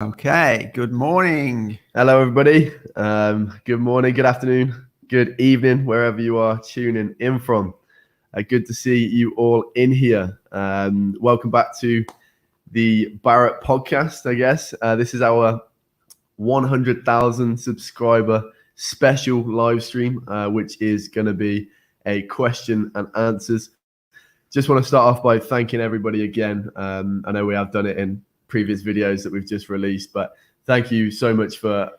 Okay, good morning. Hello, everybody. Good morning, good afternoon, good evening, wherever you are tuning in from. Good to see you all in here. Welcome back to the Barrett Podcast, I guess. This is our 100,000 subscriber special live stream, which is going to be a question and answers. Just want to start off by thanking everybody again. I know we have done it in previous videos that we've just released, but thank you so much for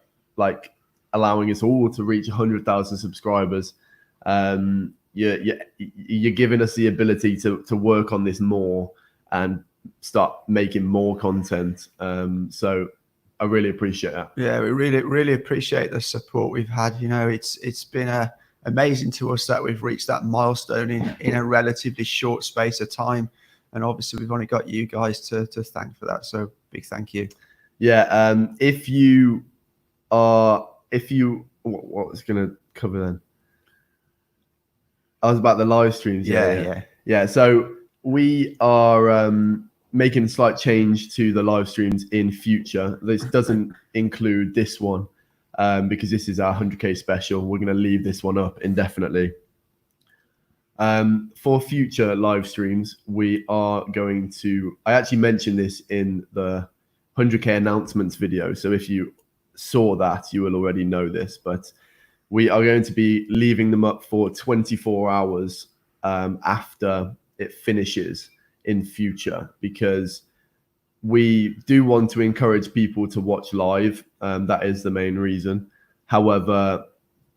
allowing us all to reach 100,000 subscribers. You're giving us the ability to work on this more and start making more content. So I really appreciate that. Yeah, we really appreciate the support we've had. You know, it's been amazing to us that we've reached that milestone in a relatively short space of time. And obviously, we've only got you guys to thank for that. So big thank you. Yeah. What was going to cover then? I was about the live streams. Yeah. So we are making a slight change to the live streams in future. This doesn't include this one because this is our 100K special. We're going to leave this one up indefinitely. For future live streams, we are going to, I actually mentioned this in the 100K announcements video. So if you saw that, you will already know this, but we are going to be leaving them up for 24 hours after it finishes in future, because we do want to encourage people to watch live. That is the main reason. However,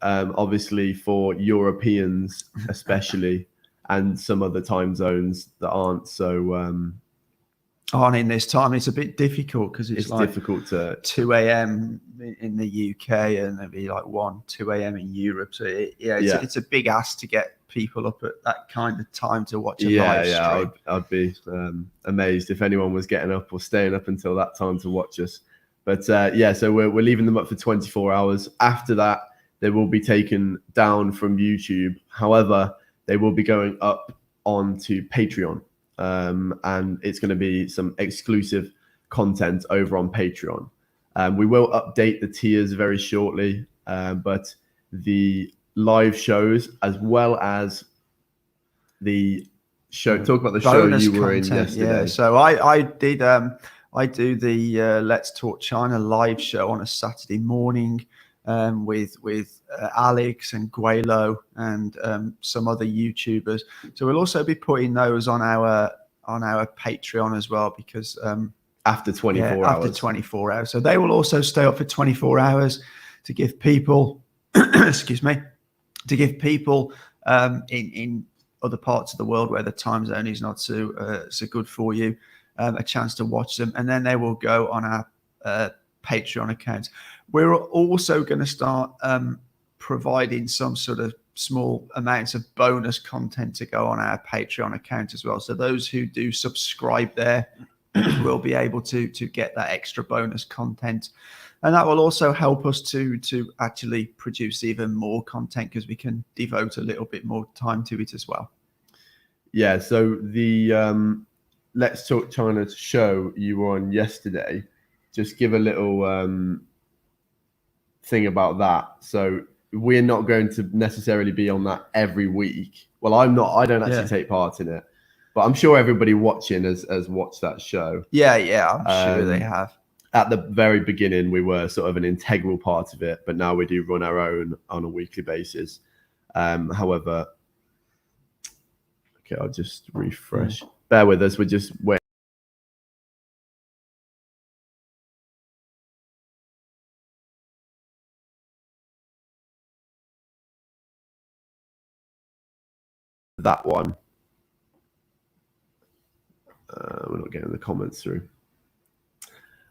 obviously for Europeans especially, and some other time zones that aren't so on in this time, it's a bit difficult because it's like difficult to 2 a.m. in the UK and it'd be like 2 a.m. in Europe. So it's a big ask to get people up at that kind of time to watch a live stream. I'd be amazed if anyone was getting up or staying up until that time to watch us. But so we're leaving them up for 24 hours. After that, they will be taken down from YouTube. However, they will be going up onto Patreon. And it's going to be some exclusive content over on Patreon. We will update the tiers very shortly, but the live shows as well as the show, talk about the bonus show you were in yesterday. Yeah, so I do the Let's Talk China live show on a Saturday morning with Alex and Guelo and some other YouTubers. So we'll also be putting those on our Patreon as well, because after 24 hours. After 24 hours. So they will also stay up for 24 hours to give people in other parts of the world where the time zone is not so good for you, a chance to watch them, and then they will go on our Patreon account. We're also going to start providing some sort of small amounts of bonus content to go on our Patreon account as well. So those who do subscribe there will be able to get that extra bonus content. And that will also help us to actually produce even more content, because we can devote a little bit more time to it as well. Yeah, so the Let's Talk China show you were on yesterday, just give a little thing about that. So we're not going to necessarily be on that every week. Well, I'm not. I don't actually take part in it, but I'm sure everybody watching has watched that show. Yeah, I'm sure they have. At the very beginning, we were sort of an integral part of it, but now we do run our own on a weekly basis. However, okay, I'll just refresh. Bear with us. We're just waiting. That one. We're not getting the comments through.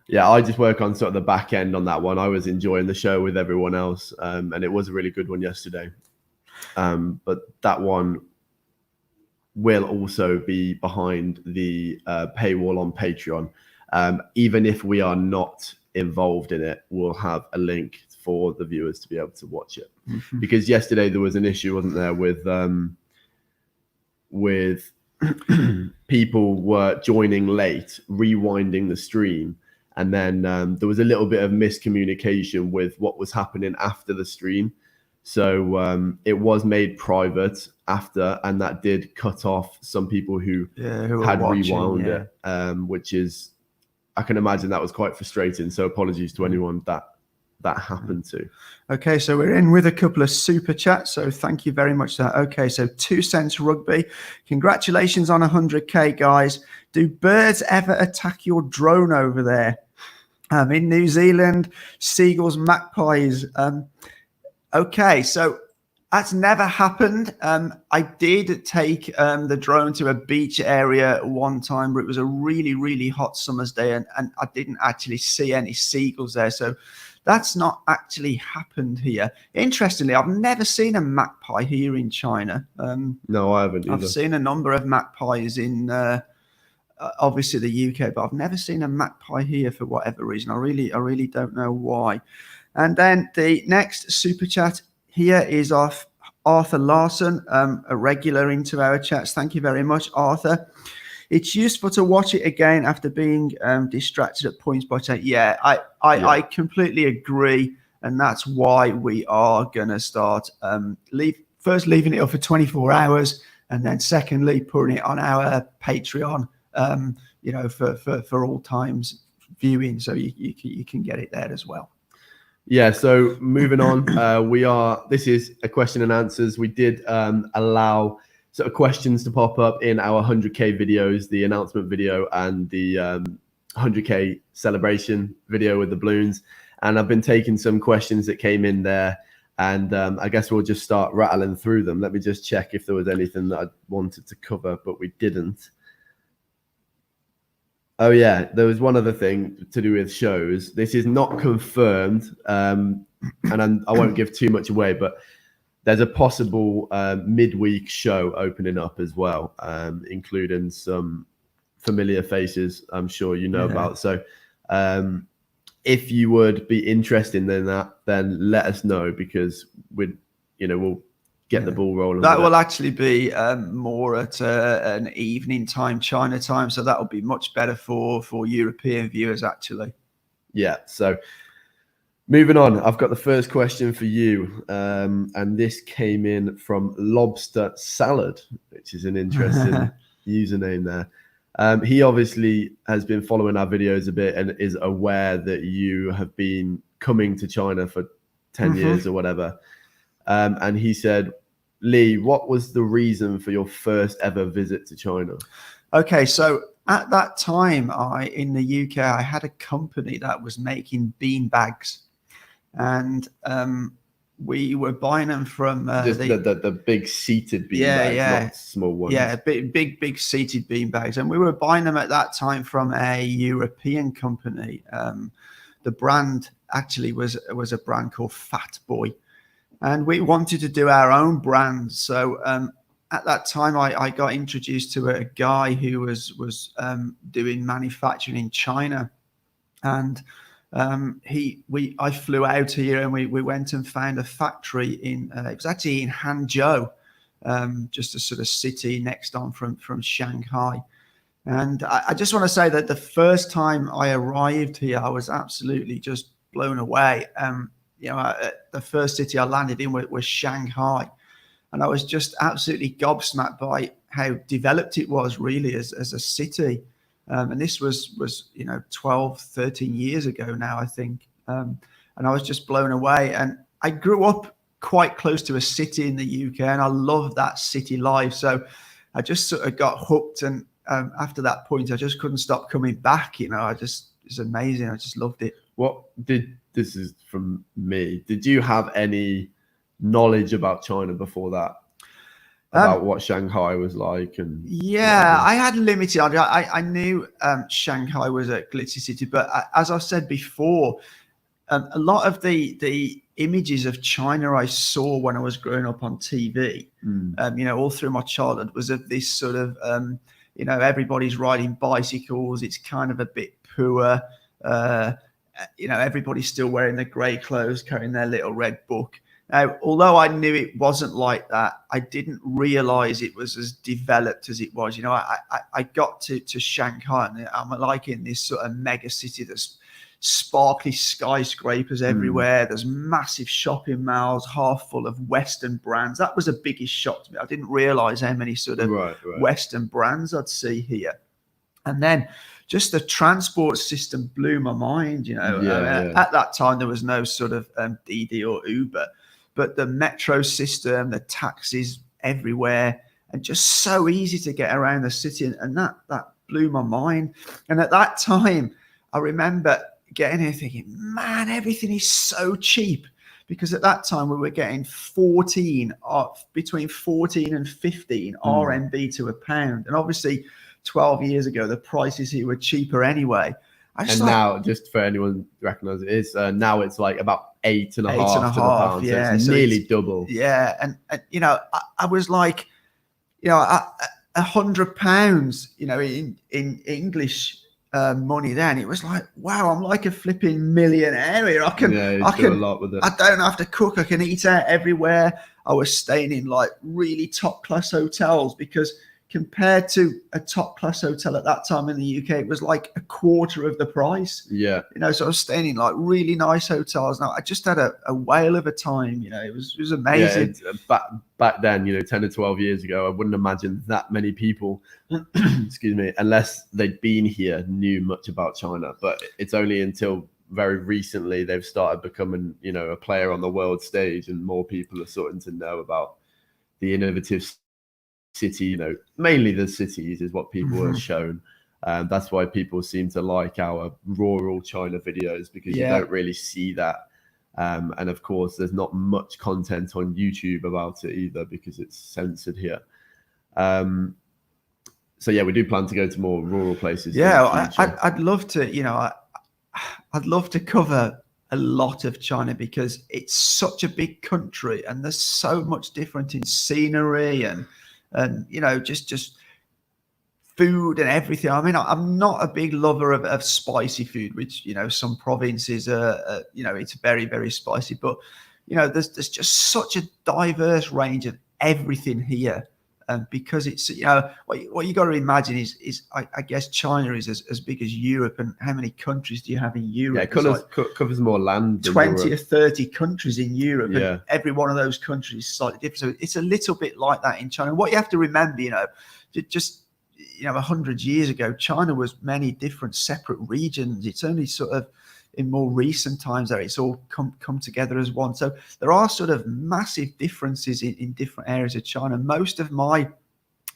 Yeah, I just work on sort of the back end on that one. I was enjoying the show with everyone else, and it was a really good one yesterday. But that one will also be behind the paywall on Patreon. Even if we are not involved in it, we'll have a link for the viewers to be able to watch it. Mm-hmm. Because yesterday there was an issue, wasn't there, with people were joining late, rewinding the stream, And then there was a little bit of miscommunication with what was happening after the stream. So it was made private after, and that did cut off some people who had rewound it, which is, I can imagine that was quite frustrating. So apologies to anyone that happened to. Okay, so we're in with a couple of super chats, so thank you very much for that. Okay, so 2 cents rugby. Congratulations on 100K, guys. Do birds ever attack your drone over there? In New Zealand, seagulls, magpies. Okay, so that's never happened. I did take the drone to a beach area one time where it was a really, really hot summer's day, and I didn't actually see any seagulls there. So that's not actually happened here. Interestingly, I've never seen a magpie here in China. No, I haven't either. I've seen a number of magpies in obviously the UK, but I've never seen a magpie here for whatever reason. I really don't know why. And then the next super chat here is off Arthur Larson, a regular into our chats. Thank you very much, Arthur. It's useful to watch it again after being distracted at points by saying, I completely agree. And that's why we are going to start first leaving it up for 24 hours. And then secondly, putting it on our Patreon, for all times viewing. So you can get it there as well. Yeah, so moving on, this is a question and answers. We did allow sort of questions to pop up in our 100K videos, the announcement video and the 100K celebration video with the balloons. And I've been taking some questions that came in there, and I guess we'll just start rattling through them. Let me just check if there was anything that I wanted to cover, but we didn't. Oh, yeah, there was one other thing to do with shows. This is not confirmed, and I won't give too much away, but there's a possible midweek show opening up as well, including some familiar faces I'm sure you know about. So if you would be interested in that, then let us know, because we'll get the ball rolling. That will actually be more at an evening time, China time. So that will be much better for European viewers, actually. Yeah. So moving on, I've got the first question for you. And this came in from Lobster Salad, which is an interesting username there. He obviously has been following our videos a bit and is aware that you have been coming to China for 10 years or whatever. And he said, Lee, what was the reason for your first ever visit to China? Okay, so at that time, in the UK, I had a company that was making bean bags, and we were buying them from the big seated bean bags, not small ones. Yeah, big seated bean bags, and we were buying them at that time from a European company. The brand actually was a brand called Fat Boy. And we wanted to do our own brand. So at that time, I got introduced to a guy who was doing manufacturing in China. And I flew out here, and we went and found a factory it was actually in Hangzhou, just a sort of city next on from Shanghai. And I just want to say that the first time I arrived here, I was absolutely just blown away. The first city I landed in was Shanghai, and I was just absolutely gobsmacked by how developed it was, really, as a city. And this was 12, 13 years ago now, I think. And I was just blown away. And I grew up quite close to a city in the UK, and I loved that city life. So I just sort of got hooked, and after that point, I just couldn't stop coming back. It's amazing. I just loved it. This is from me. Did you have any knowledge about China before that? About what Shanghai was like? I had limited idea. I knew Shanghai was a glitzy city, but as I said before, a lot of the images of China I saw when I was growing up on TV, all through my childhood, was of this sort of, everybody's riding bicycles. It's kind of a bit poor. Everybody's still wearing the grey clothes, carrying their little red book. Now, although I knew it wasn't like that, I didn't realize it was as developed as it was. I got to Shanghai, and I'm like in this sort of mega city that's sparkly skyscrapers everywhere. There's massive shopping malls, half full of Western brands. That was the biggest shock to me. I didn't realize how many sort of Western brands I'd see here. And then just the transport system blew my mind, you know. At that time, there was no sort of Didi or Uber, but the metro system, the taxis everywhere, and just so easy to get around the city. And that blew my mind. And at that time, I remember getting here thinking, man, everything is so cheap. Because at that time, we were getting between 14 and 15 RMB to a pound. And obviously, 12 years ago, the prices here were cheaper anyway. Now, just for anyone who recognizes it, is now it's like about 8.5 pounds. Yeah, so nearly double. Yeah, and you know, I was like, you know, £100, you know, in English money then, it was like, wow, I'm like a flipping millionaire here. I can do a lot with it. I don't have to cook. I can eat out everywhere. I was staying in like really top class hotels because compared to a top class hotel at that time in the UK, it was like a quarter of the price. Yeah. You know, so I was staying in like really nice hotels. Now I just had a whale of a time, you know, it was amazing. Yeah, back then, you know, 10 to 12 years ago, I wouldn't imagine that many people, excuse me, unless they'd been here, knew much about China. But it's only until very recently they've started becoming, you know, a player on the world stage, and more people are starting to know about the innovative city, you know, mainly the cities is what people are shown. That's why people seem to like our rural China videos, because you don't really see that. And of course, there's not much content on YouTube about it either, because it's censored here. So yeah, we do plan to go to more rural places. Yeah, I'd love to, you know, I'd love to cover a lot of China because it's such a big country and there's so much different in scenery and you know, just food and everything. I mean, I'm not a big lover of spicy food, which, you know, some provinces are, you know, it's very, very spicy. But, you know, there's just such a diverse range of everything here. Because it's, you know, what you got to imagine is I guess China is as big as Europe. And how many countries do you have in Europe? Yeah, it covers more land. 20 or 30 countries in Europe. Yeah. And every one of those countries is slightly different. So it's a little bit like that in China. What you have to remember, you know, just, you know, 100 years ago, China was many different separate regions. It's only sort of in more recent times that it's all come together as one. So there are sort of massive differences in different areas of China. Most of my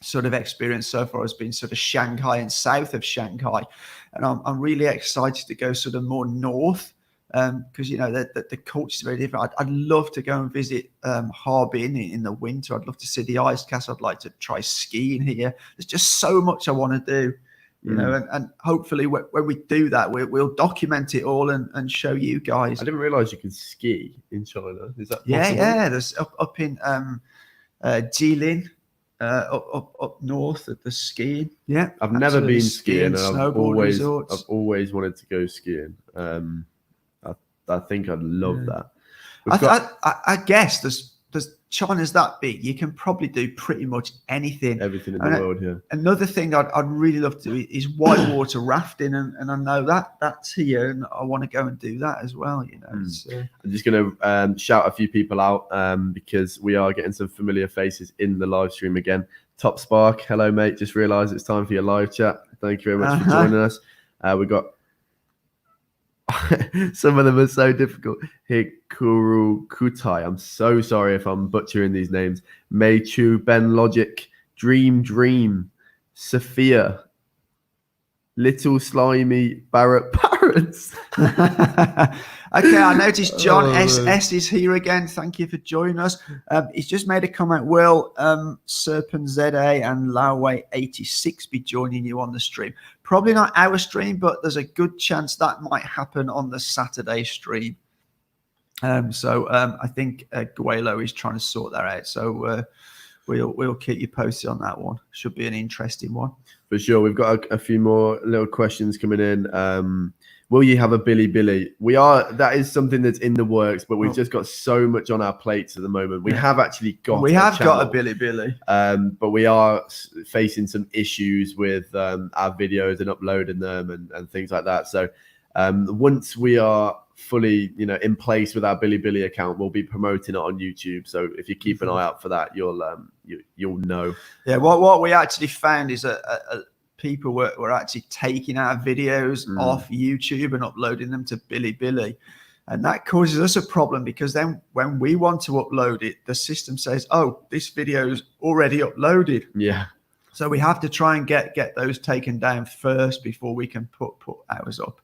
sort of experience so far has been sort of Shanghai and south of Shanghai. And I'm really excited to go sort of more north because, you know, the culture is very different. I'd love to go and visit Harbin in the winter. I'd love to see the ice castle. I'd like to try skiing here. There's just so much I want to do. You know, and hopefully when we do that, we'll document it all and show you guys. I didn't realize you could ski in China. Is that possible? Yeah. There's up in Jilin, up north at the skiing. Yeah, I've never been skiing. I've always wanted to go skiing. I think I'd love that. I guess there's China's that big, you can probably do pretty much anything in the world here. Another thing I'd really love to do is whitewater rafting, and I know that's here, and I want to go and do that as well, you know. I'm just going to shout a few people out because we are getting some familiar faces in the live stream again. Top Spark, hello mate, just realized it's time for your live chat. Thank you very much for joining us. We got some of them are so difficult. Cuckoo Tai, I'm so sorry if I'm butchering these names. Mei Chu, Ben Logic, Dream, Sophia, Little Slimy, Barrett Parrots. Okay, I noticed John SS is here again. Thank you for joining us. He's just made a comment. Will Serpent ZA and Huawei 86 be joining you on the stream? Probably not our stream, but there's a good chance that might happen on the Saturday stream. So I think Guelo is trying to sort that out. So we'll keep you posted on that one. Should be an interesting one. For sure. We've got a few more little questions coming in. Will you have a Billy? That is something that's in the works, but we've just got so much on our plates at the moment. We have actually got got a Billy. But we are facing some issues with our videos and uploading them and things like that. So Once we are fully, in place with our Bilibili account, we'll be promoting it on YouTube. So if you keep an eye out for that, you'll know. Yeah, what we actually found is people were actually taking our videos off YouTube and uploading them to Bilibili. And that causes us a problem, because then when we want to upload it, the system says, oh, this video is already uploaded. Yeah. So we have to try and get those taken down first before we can put ours up.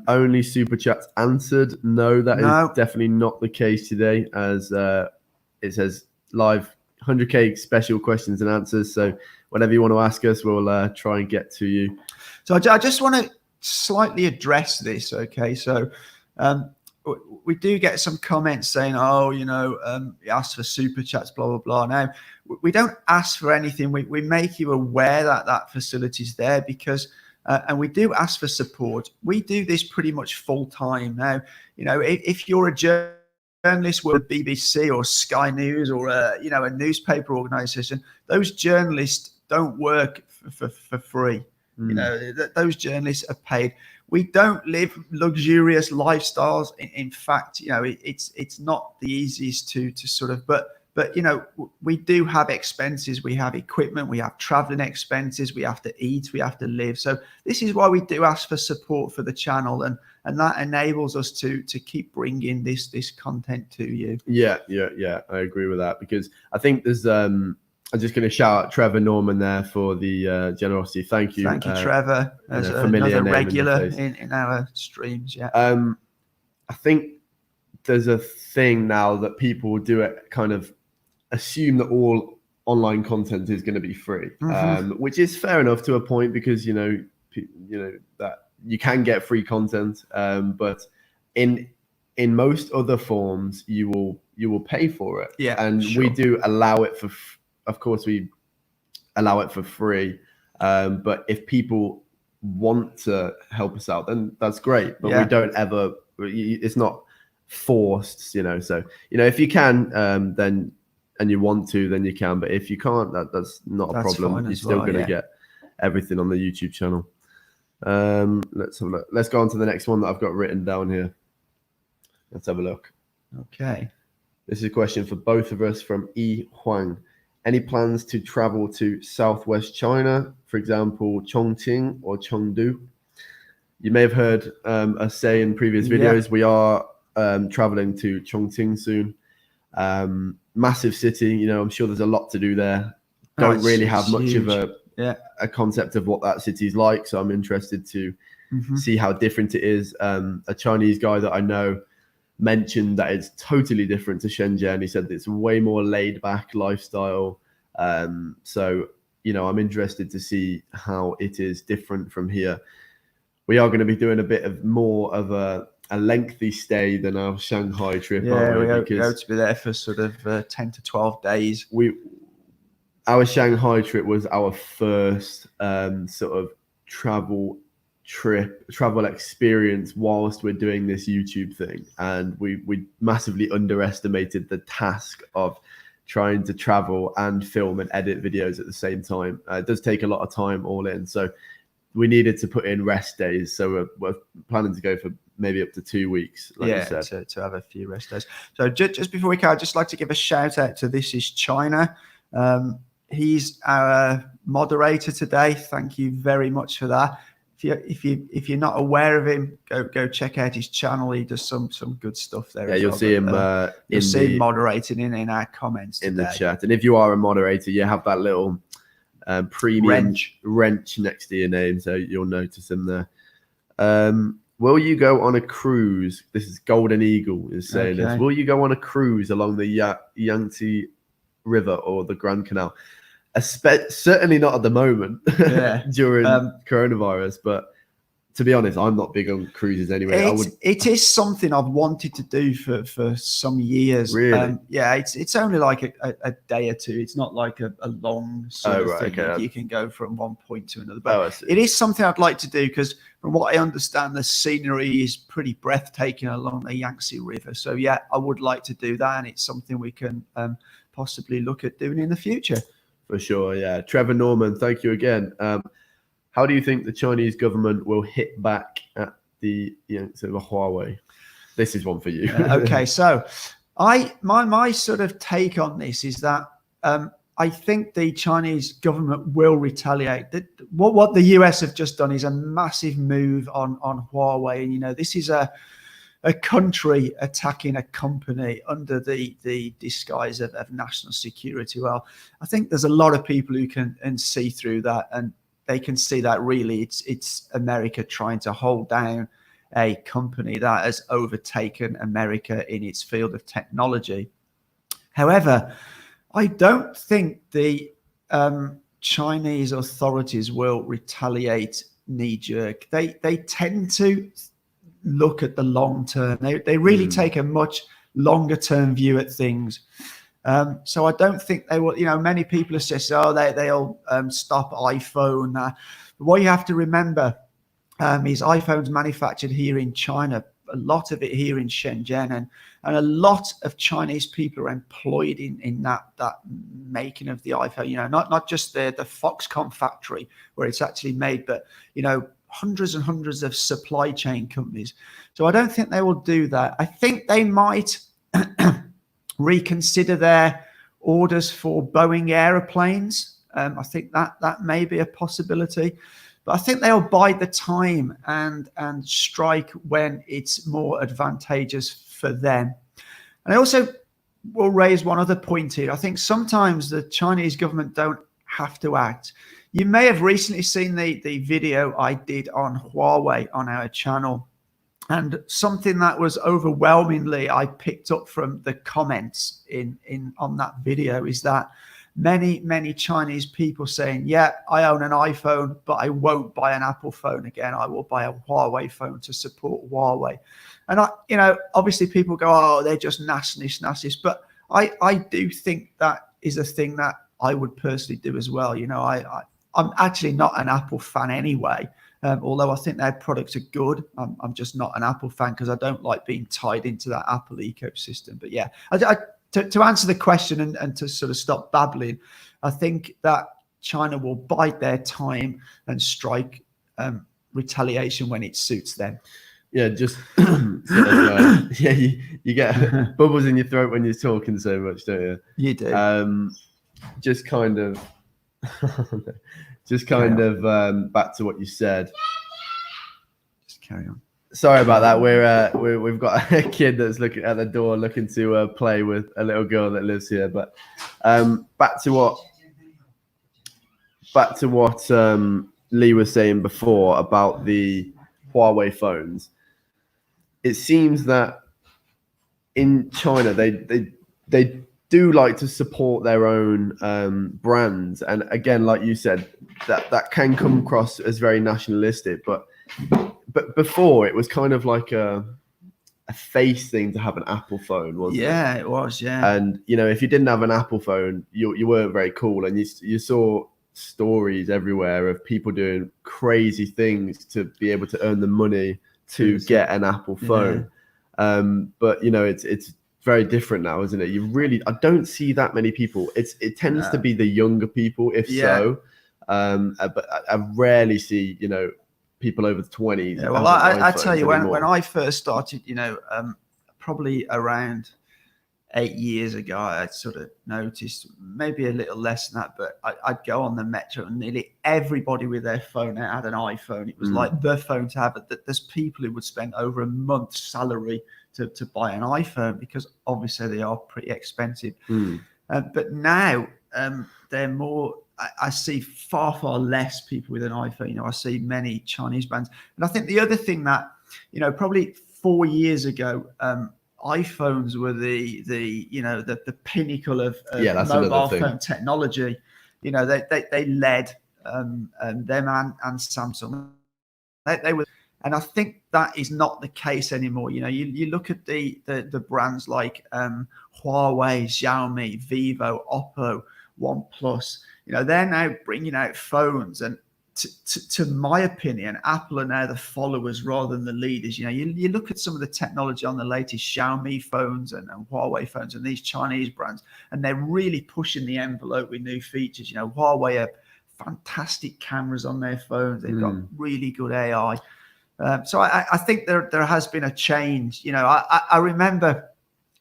Only super chats answered. No, that is definitely not the case today, as it says live 100K special questions and answers. So whatever you want to ask us, we'll try and get to you. So I just want to slightly address this. Okay, so we do get some comments saying, oh, you ask for super chats, blah, blah, blah. Now, we don't ask for anything. We make you aware that facility is there, because and we do ask for support. We do this pretty much full time now. If you're a journalist with BBC or Sky News or a newspaper organization, those journalists don't work for free. Those journalists are paid. We don't live luxurious lifestyles. In fact, it's not the easiest to sort of, but we do have expenses. We have equipment, we have traveling expenses, we have to eat, we have to live. So this is why we do ask for support for the channel, and that enables us to keep bringing this content to you. Yeah. I agree with that, because I think there's I'm just going to shout out Trevor Norman there for the generosity. Thank you. Thank you, Trevor, as another regular in our streams. Yeah. I think there's a thing now that people do it, kind of assume that all online content is going to be free, which is fair enough to a point, because that you can get free content, but in most other forms you will pay for it. Yeah, and sure. We do allow it for. Of course, we allow it for free, but if people want to help us out, then that's great. But we don't ever. It's not forced, So if you can, then and you want to, then you can. But if you can't, that's not a problem. You're still going to get everything on the YouTube channel. Let's have a look. Let's go on to the next one that I've got written down here. Let's have a look. Okay. This is a question for both of us from E. Huang. Any plans to travel to Southwest China, for example, Chongqing or Chengdu? You may have heard us say in previous videos, we are traveling to Chongqing soon. Massive city, I'm sure there's a lot to do there. Don't really have much huge. Of a concept of what that city's like, so I'm interested to see how different it is. A Chinese guy that I know mentioned that it's totally different to Shenzhen. He said it's way more laid back lifestyle. So I'm interested to see how it is different from here. We are going to be doing a bit of more of a lengthy stay than our Shanghai trip. Yeah, we hope to be there for sort of 10 to 12 days. Our Shanghai trip was our first sort of travel experience whilst we're doing this YouTube thing, and we massively underestimated the task of trying to travel and film and edit videos at the same time. It does take a lot of time all in, so we needed to put in rest days. So we're planning to go for maybe up to 2 weeks, like you said. To have a few rest days. So just before we go, I'd just like to give a shout out to This Is China. He's our moderator today. Thank you very much for that. If you're not aware of him, go check out his channel. He does some good stuff there. Yeah, you'll see him. You'll see him moderating in our comments in today. the chat. And if you are a moderator, you have that little premium wrench next to your name, so you'll notice him there. Will you go on a cruise? This is Golden Eagle is saying this. Will you go on a cruise along the Yangtze River or the Grand Canal? Certainly not at the moment during coronavirus, but to be honest, I'm not big on cruises anyway. It is something I've wanted to do for some years. Really? It's only like a day or two. It's not like a long sort of thing. Okay. You can go from one point to another. But it is something I'd like to do, because from what I understand, the scenery is pretty breathtaking along the Yangtze River. So yeah, I would like to do that, and it's something we can possibly look at doing in the future. For sure, yeah. Trevor Norman, thank you again. How do you think the Chinese government will hit back at sort of a Huawei? This is one for you. Okay, so my sort of take on this is that I think the Chinese government will retaliate. What the US have just done is a massive move on Huawei, and this is a country attacking a company under the disguise of national security. Well, I think there's a lot of people who can see through that, and they can see that really it's America trying to hold down a company that has overtaken America in its field of technology. However, I don't think the Chinese authorities will retaliate knee-jerk. They tend to look at the long term. They really take a much longer term view at things. So I don't think they will. Many people have said, they'll stop iPhone. But what you have to remember is iPhone's manufactured here in China. A lot of it here in Shenzhen, and a lot of Chinese people are employed in that making of the iPhone. Not just the Foxconn factory where it's actually made, but hundreds and hundreds of supply chain companies. So I don't think they will do that. I think they might reconsider their orders for Boeing aeroplanes. I think that may be a possibility. But I think they'll bide the time and strike when it's more advantageous for them. And I also will raise one other point here. I think sometimes the Chinese government don't have to act. You may have recently seen the video I did on Huawei on our channel. And something that was overwhelmingly I picked up from the comments on that video is that many Chinese people saying, yeah, I own an iPhone, but I won't buy an Apple phone again. I will buy a Huawei phone to support Huawei. And obviously people go, oh, they're just nationalists. But I do think that is a thing that I would personally do as well. I'm actually not an Apple fan anyway. Although I think their products are good, I'm just not an Apple fan because I don't like being tied into that Apple ecosystem. But yeah, to answer the question and to sort of stop babbling, I think that China will bide their time and strike retaliation when it suits them. Yeah, just you get bubbles in your throat when you're talking so much, don't you? You do. Just kind of back to what you said. Just carry on. Sorry about that. We've got a kid that's looking at the door, looking to play with a little girl that lives here. But back to what Lee was saying before about the Huawei phones. It seems that in China they do like to support their own brands, and again, like you said, that can come across as very nationalistic, but before it was kind of like a face thing to have an Apple phone, wasn't it? Yeah, it was. Yeah, and if you didn't have an Apple phone, you weren't very cool, and you saw stories everywhere of people doing crazy things to be able to earn the money to get an Apple phone. Yeah. But it's very different now, isn't it? I don't see that many people. It tends to be the younger people, so. But I rarely see people over the 20s. Yeah, well, I tell you, when I first started, probably around 8 years ago, I sort of noticed, maybe a little less than that, but I'd go on the metro and nearly everybody with their phone out had an iPhone. It was like the phone to have. There's people who would spend over a month's salary to buy an iPhone because obviously they are pretty expensive. But now they're more. I see far less people with an iPhone. I see many Chinese brands, and I think the other thing that probably 4 years ago, iPhones were the pinnacle of mobile phone technology. They led them and Samsung. They were, and I think that is not the case anymore. You look at the brands like Huawei, Xiaomi, Vivo, Oppo, OnePlus. They're now bringing out phones, and to my opinion, Apple are now the followers rather than the leaders. You look at some of the technology on the latest Xiaomi phones and Huawei phones and these Chinese brands, and they're really pushing the envelope with new features. Huawei have fantastic cameras on their phones. They've got really good AI. So I think there has been a change. I remember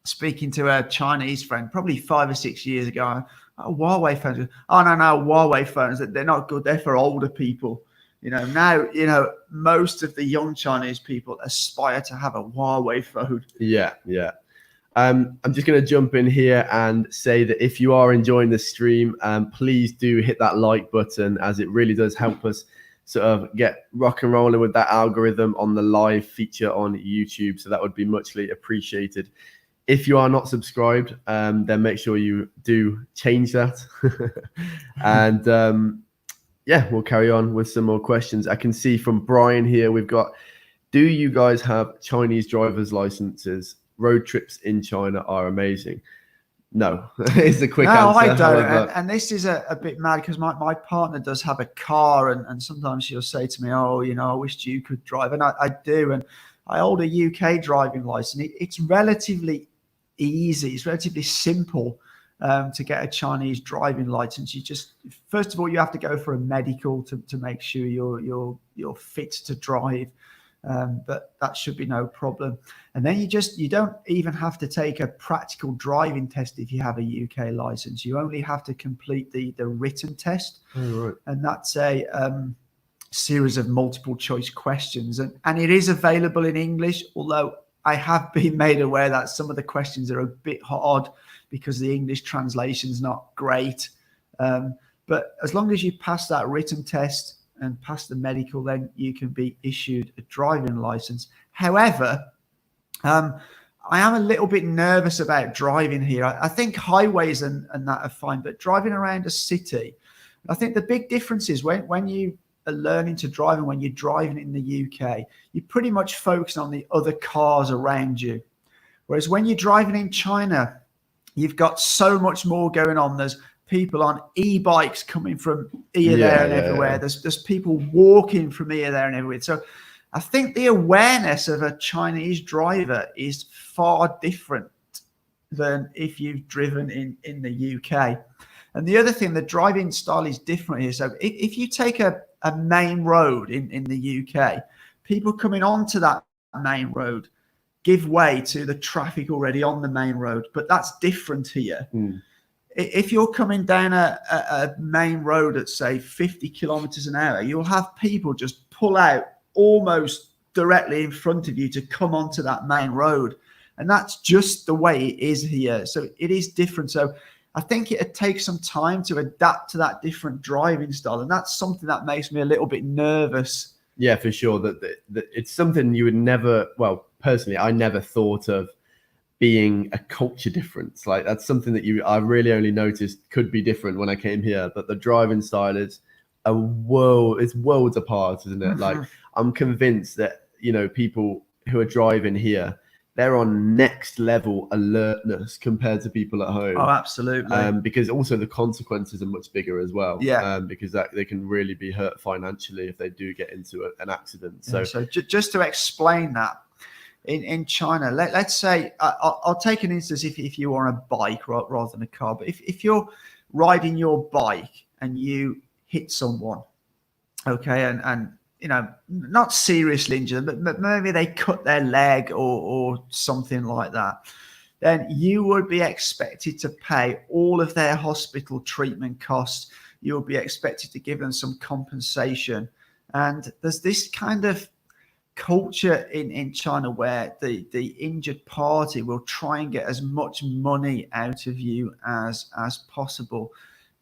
speaking to a Chinese friend probably 5 or 6 years ago. Huawei phones. Oh no, Huawei phones. They're not good. They're for older people. Now most of the young Chinese people aspire to have a Huawei phone. Yeah. I'm just going to jump in here and say that if you are enjoying the stream, please do hit that like button, as it really does help us sort of get rock and rolling with that algorithm on the live feature on YouTube. So that would be muchly appreciated. If you are not subscribed, then make sure you do change that. And we'll carry on with some more questions. I can see from Brian here, we've got, do you guys have Chinese driver's licenses? Road trips in China are amazing. No, it's a quick answer. No, I don't. However, and this is a bit mad because my partner does have a car, and sometimes she'll say to me, oh, I wished you could drive. And I do. And I hold a UK driving license. It's relatively easy. It's relatively simple to get a Chinese driving license. You just, first of all, you have to go for a medical to make sure you're fit to drive. But that should be no problem. And then you don't even have to take a practical driving test if you have a UK license. You only have to complete the written test. right. And that's a series of multiple choice questions. And it is available in English, although I have been made aware that some of the questions are a bit hard because the English translation is not great. But as long as you pass that written test and pass the medical, then you can be issued a driving license. However, I am a little bit nervous about driving here. I think highways and that are fine, but driving around a city, I think the big difference is when you are learning to drive and when you're driving in the UK, you pretty much focus on the other cars around you. Whereas when you're driving in China, you've got so much more going on. There's people on e-bikes coming from here, there, and everywhere. Yeah. There's people walking from here, there, and everywhere. So I think the awareness of a Chinese driver is far different than if you've driven in the UK. And the other thing, the driving style is different here. So if you take a main road in the UK, people coming onto that main road give way to the traffic already on the main road. But that's different here. If you're coming down a main road at, say, 50 kilometers an hour, you'll have people just pull out almost directly in front of you to come onto that main road. And that's just the way it is here. So it is different. So I think it'd take some time to adapt to that different driving style. And that's something that makes me a little bit nervous. Yeah, for sure. That it's something you would never, well, personally, I never thought of being a culture difference. Like that's something that I really only noticed could be different when I came here. But the driving style is it's worlds apart, isn't it? Mm-hmm. Like I'm convinced that, people who are driving here, they're on next level alertness compared to people at home. Oh, absolutely. Because also the consequences are much bigger as well. Yeah. Because they can really be hurt financially if they do get into an accident. So just to explain that, in China, let's say, I'll take an instance if you're on a bike rather than a car. But if you're riding your bike and you hit someone, okay, and not seriously injure them, but maybe they cut their leg or something like that, then you would be expected to pay all of their hospital treatment costs. You'll be expected to give them some compensation. And there's this kind of culture in China where the injured party will try and get as much money out of you as possible.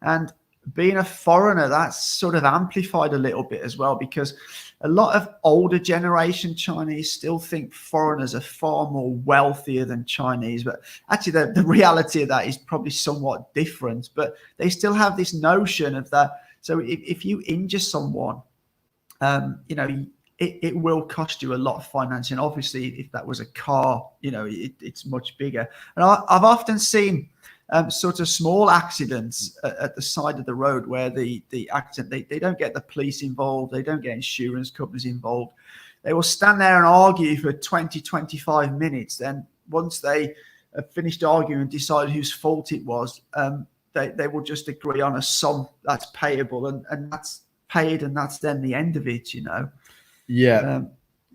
And being a foreigner, that's sort of amplified a little bit as well, because a lot of older generation Chinese still think foreigners are far more wealthier than Chinese. But actually the reality of that is probably somewhat different, but they still have this notion of that. So if you injure someone, it will cost you a lot of finance. And obviously if that was a car, it's much bigger. And I've often seen sort of small accidents at the side of the road where the accident, they don't get the police involved. They don't get insurance companies involved. They will stand there and argue for 20, 25 minutes. Then once they have finished arguing and decide whose fault it was, they will just agree on a sum that's payable and that's paid. And that's then the end of it, Yeah.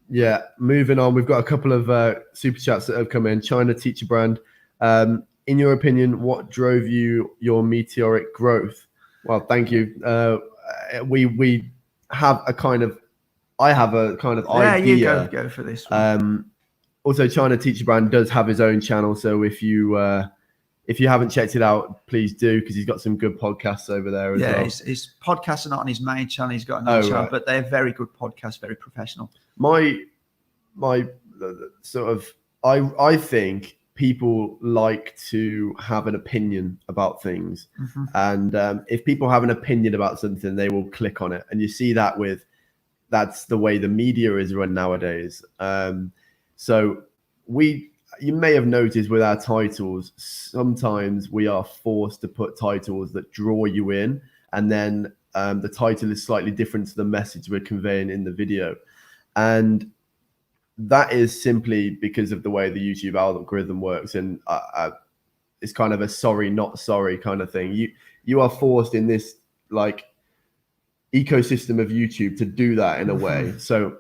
Yeah, moving on. We've got a couple of super chats that have come in. China Teacher Brand. In your opinion, what drove your meteoric growth? Well, thank you. We have a kind of, I have a kind of idea. You go for this one. Also, China Teacher Brand does have his own channel, so if you haven't checked it out, please do, because he's got some good podcasts over there as well. Yeah, his podcasts are not on his main channel. He's got another channel, but they're very good podcasts, very professional. My sort of, I think people like to have an opinion about things, and if people have an opinion about something, they will click on it, and you see that's the way the media is run nowadays. So you may have noticed with our titles, sometimes we are forced to put titles that draw you in, and then the title is slightly different to the message we're conveying in the video. And that is simply because of the way the YouTube algorithm works. And it's kind of a sorry, not sorry kind of thing. You are forced in this like ecosystem of YouTube to do that in a way. So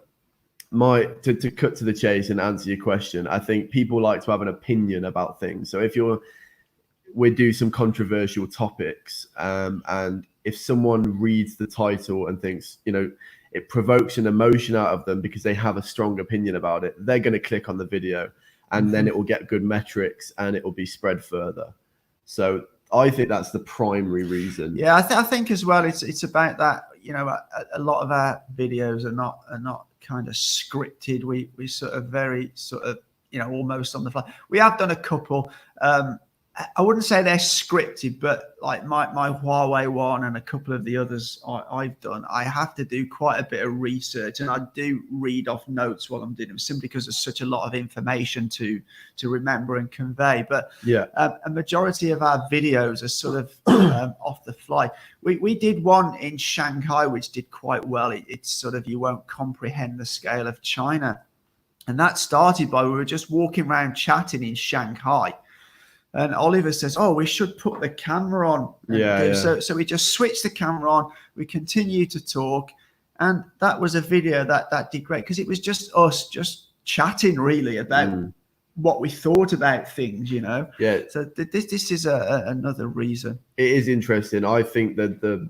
to cut to the chase and answer your question, I think people like to have an opinion about things. So if we do some controversial topics, and if someone reads the title and thinks, it provokes an emotion out of them because they have a strong opinion about it, they're going to click on the video, and then it will get good metrics and it will be spread further. So I think that's the primary reason. Yeah, I think as well, it's about that. A lot of our videos are not kind of scripted. We sort of very sort of almost on the fly. We have done a couple. I wouldn't say they're scripted, but like my Huawei one and a couple of the others I've done, I have to do quite a bit of research, and I do read off notes while I'm doing them, simply because there's such a lot of information to remember and convey. But a majority of our videos are sort of off the fly. We did one in Shanghai which did quite well. It's sort of, you won't comprehend the scale of China, and that started by, we were just walking around chatting in Shanghai. And Oliver says, "Oh, we should put the camera on." So we just switched the camera on. We continued to talk, and that was a video that did great, because it was just us just chatting really about what we thought about things, Yeah. So this is another reason. It is interesting. I think that the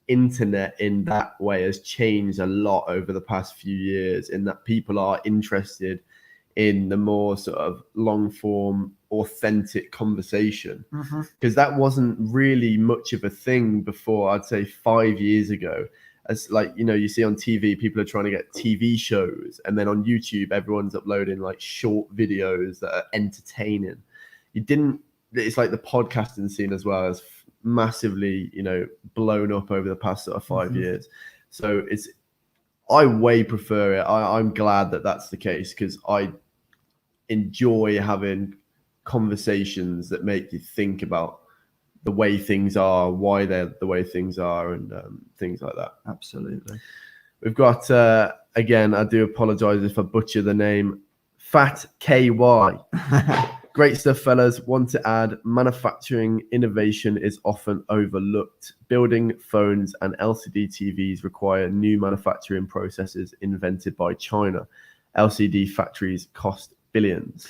internet in that way has changed a lot over the past few years, in that people are interested in the more sort of long form, authentic conversation, because that wasn't really much of a thing before. I'd say 5 years ago, as like, you see on TV, people are trying to get TV shows, and then on YouTube, everyone's uploading like short videos that are entertaining. It's like the podcasting scene as well has massively, blown up over the past sort of 5 years. So I way prefer it. I'm glad that that's the case, because I enjoy having conversations that make you think about the way things are, why they're the way things are, and things like that. Absolutely. We've got, again, I do apologize if I butcher the name, Fat KY. Great stuff, fellas. Want to add, manufacturing innovation is often overlooked. Building phones and LCD TVs require new manufacturing processes invented by China. LCD factories cost billions.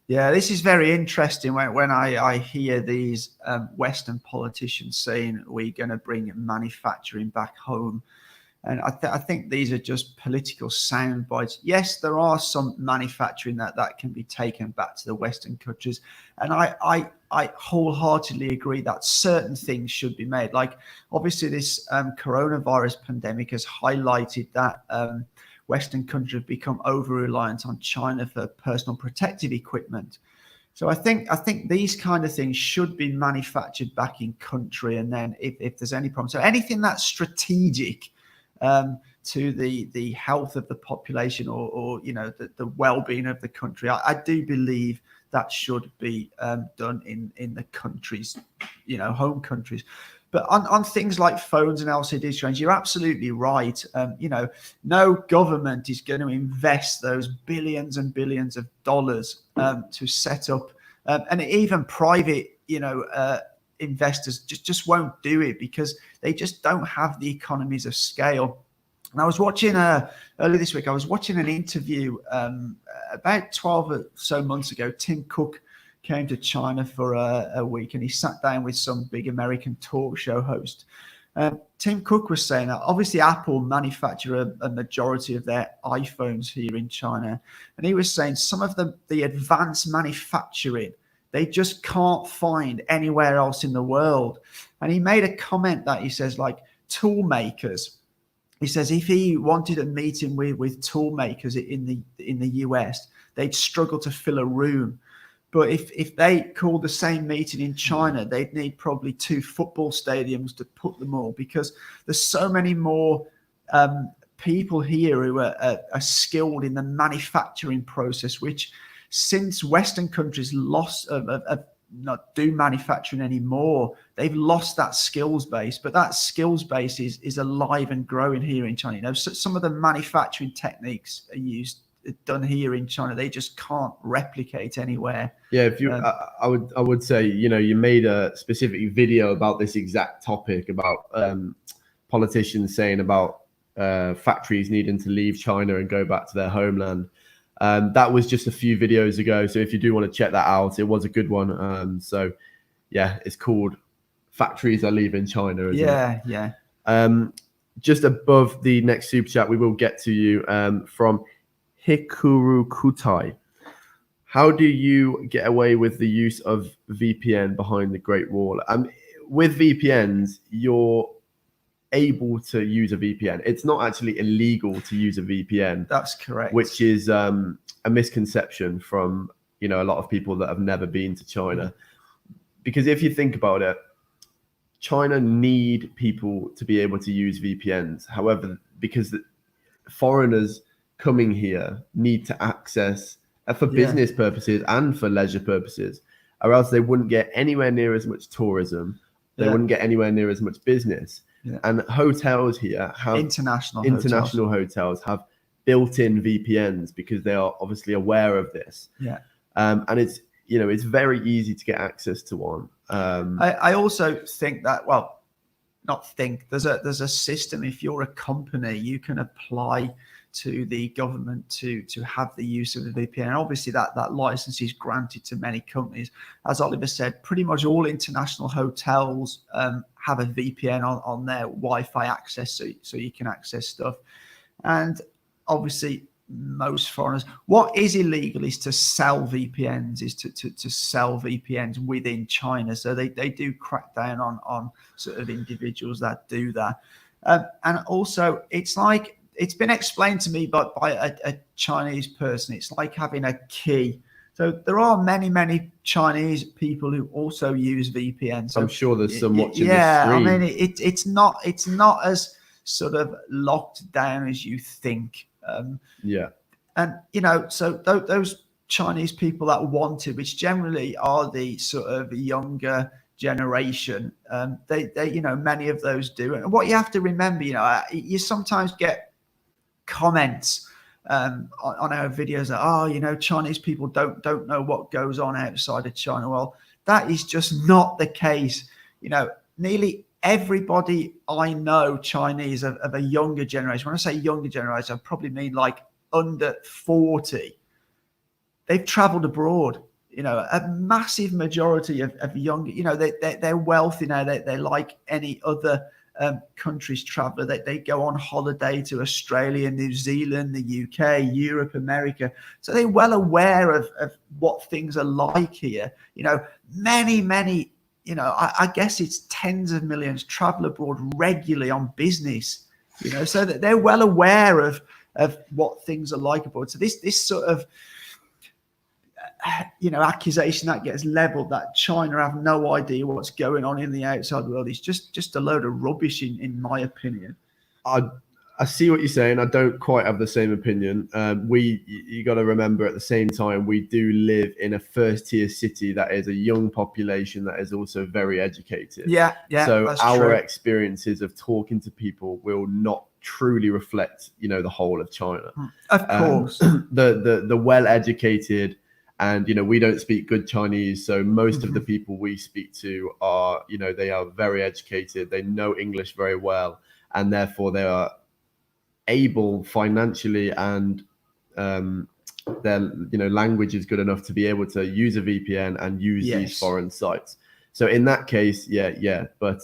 Yeah, this is very interesting when I hear these Western politicians saying we're going to bring manufacturing back home. And I think these are just political sound bites. Yes, there are some manufacturing that can be taken back to the Western countries. And I wholeheartedly agree that certain things should be made. Like, obviously, this coronavirus pandemic has highlighted that Western countries have become over-reliant on China for personal protective equipment. So I think these kind of things should be manufactured back in country. And then if there's any problem, so anything that's strategic to the health of the population or the well-being of the country, I do believe that should be done in the countries, home countries. But on things like phones and LCD screens, you're absolutely right. No government is going to invest those billions and billions of dollars to set up, and even private, investors just won't do it, because they just don't have the economies of scale. And I was watching earlier this week. I was watching an interview about 12 or so months ago. Tim Cook came to China for a week, and he sat down with some big American talk show host. Tim Cook was saying that obviously Apple manufacture a majority of their iPhones here in China, and he was saying some of the advanced manufacturing they just can't find anywhere else in the world. And he made a comment that he says, like, tool makers. He says if he wanted a meeting with tool makers in the US, they'd struggle to fill a room. But if they called the same meeting in China, they'd need probably 2 football stadiums to put them all, because there's so many more people here who are skilled in the manufacturing process, which since Western countries not do manufacturing anymore, they've lost that skills base. But that skills base is alive and growing here in China. You know, so some of the manufacturing techniques are done here in China. They just can't replicate anywhere. Yeah, if you, I would say, you know, you made a specific video about this exact topic about politicians saying about factories needing to leave China and go back to their homeland. That was just a few videos ago. So if you do want to check that out, it was a good one. So yeah, it's called Factories Are Leaving China. Isn't it? Just above the next super chat, we will get to you from Cuckoo Tai. How do you get away with the use of VPN behind the Great Wall? With VPNs, you're able to use a VPN. It's not actually illegal to use a VPN. That's correct. Which is a misconception from, you know, a lot of people that have never been to China. Because if you think about it, China need people to be able to use VPNs. However, because foreigners coming here need to access for business purposes and for leisure purposes, or else they wouldn't get anywhere near as much tourism. They wouldn't get anywhere near as much business. And hotels here have international hotels have built-in VPNs because they are obviously aware of this. And it's, you know, it's very easy to get access to one. I also think that, well, not think, there's a system. If you're a company, you can apply to the government to have the use of the VPN. And obviously that license is granted to many companies. As Oliver said, pretty much all international hotels have a VPN on their Wi-Fi access, so you can access stuff. And obviously most foreigners, what is illegal is to sell VPNs, is to sell VPNs within China. So they do crack down on sort of individuals that do that. And also it's like, it's been explained to me by a Chinese person. It's like having a key. So there are many Chinese people who also use VPNs. So I'm sure there's some watching this stream. I mean, it's not as sort of locked down as you think. And you know, so those Chinese people that want it, which generally are the sort of younger generation, they you know, many of those do. And what you have to remember, you know, you sometimes get comments on our videos that, oh, you know, Chinese people don't know what goes on outside of China. Well, that is just not the case. You know, nearly everybody I know Chinese of a younger generation, when I say younger generation, I probably mean like under 40, they've traveled abroad. You know, a massive majority of younger, you know, they're wealthy now. They're like any other countries traveler. They go on holiday to Australia, New Zealand, the UK, Europe, America. So they're well aware of what things are like here. You know, many, you know, I guess it's tens of millions travel abroad regularly on business, you know, so that they're well aware of what things are like abroad. So this sort of, you know, accusation that gets leveled that China have no idea what's going on in the outside world is just a load of rubbish in my opinion. I see what you're saying. I don't quite have the same opinion. You got to remember at the same time, we do live in a first tier city that is a young population that is also very educated. Yeah. So our true. Experiences of talking to people will not truly reflect, you know, the whole of China. Of course. The well-educated, and, you know, we don't speak good Chinese. So most of the people we speak to are, you know, they are very educated. They know English very well. And therefore they are able financially and their language is good enough to be able to use a VPN and use these foreign sites. So in that case, but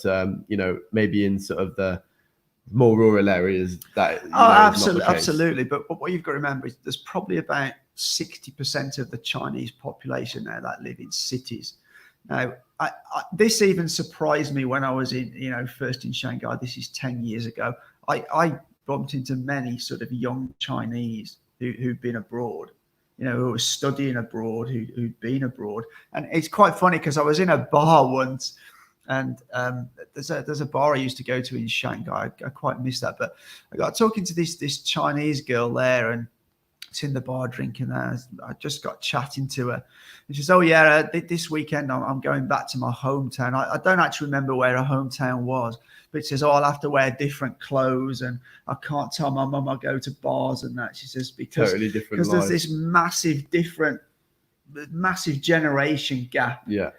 maybe in sort of the more rural areas that absolutely. But what you've got to remember is there's probably about 60% of the Chinese population now that live in cities. Now, this even surprised me when I was first in Shanghai. This is 10 years ago. I bumped into many sort of young Chinese who've been abroad, who were studying abroad, who'd been abroad. And it's quite funny because I was in a bar once, and there's a bar I used to go to in Shanghai. I quite miss that. But I got talking to this Chinese girl there, and it's in the bar drinking there. I just got chatting to her. And she says, "Oh yeah, this weekend I'm going back to my hometown." I don't actually remember where her hometown was, but it says, "Oh, I'll have to wear different clothes, and I can't tell my mum I go to bars and that." She says because there's this massive generation gap. Yeah.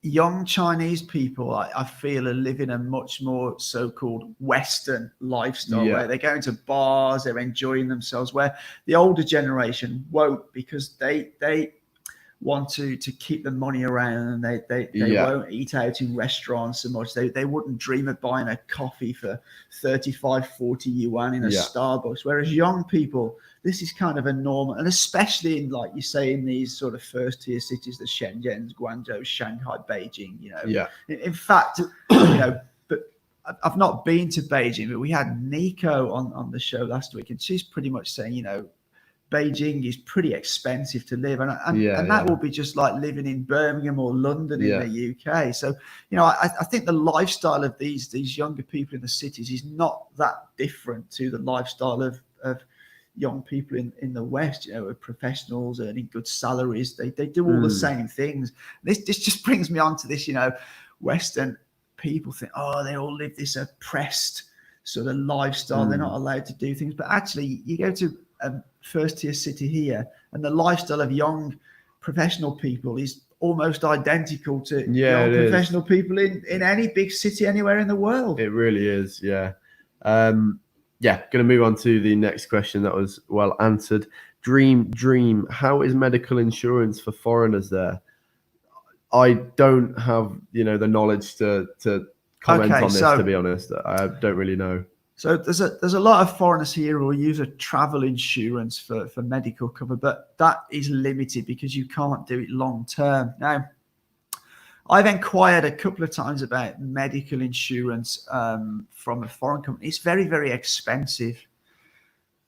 Young Chinese people, I feel, are living a much more so-called Western lifestyle where they're going to bars, they're enjoying themselves, where the older generation won't, because they want to keep the money around, and they won't eat out in restaurants so much. They wouldn't dream of buying a coffee for 35, 40 yuan in a Starbucks. Whereas young people, this is kind of a normal, and especially in, like you say, in these sort of first tier cities, the Shenzhens, Guangzhou, Shanghai, Beijing, In fact, but I've not been to Beijing, but we had Nico on the show last week, and she's pretty much saying, Beijing is pretty expensive to live, and that will be just like living in Birmingham or London in the UK. So, I think the lifestyle of these younger people in the cities is not that different to the lifestyle of young people in the West, with professionals earning good salaries. They do all the same things. This just brings me on to this, Western people think, they all live this oppressed sort of lifestyle. They're not allowed to do things. But actually, you go to a first tier city here, and the lifestyle of young professional people is almost identical to young professional people in any big city anywhere in the world. It really is, yeah. Going to move on to the next question that was well answered. Dream, how is medical insurance for foreigners there? I don't have, the knowledge to comment on this, to be honest. I don't really know. So there's a lot of foreigners here who will use a travel insurance for medical cover, but that is limited because you can't do it long term. Now, I've inquired a couple of times about medical insurance from a foreign company. It's very, very expensive.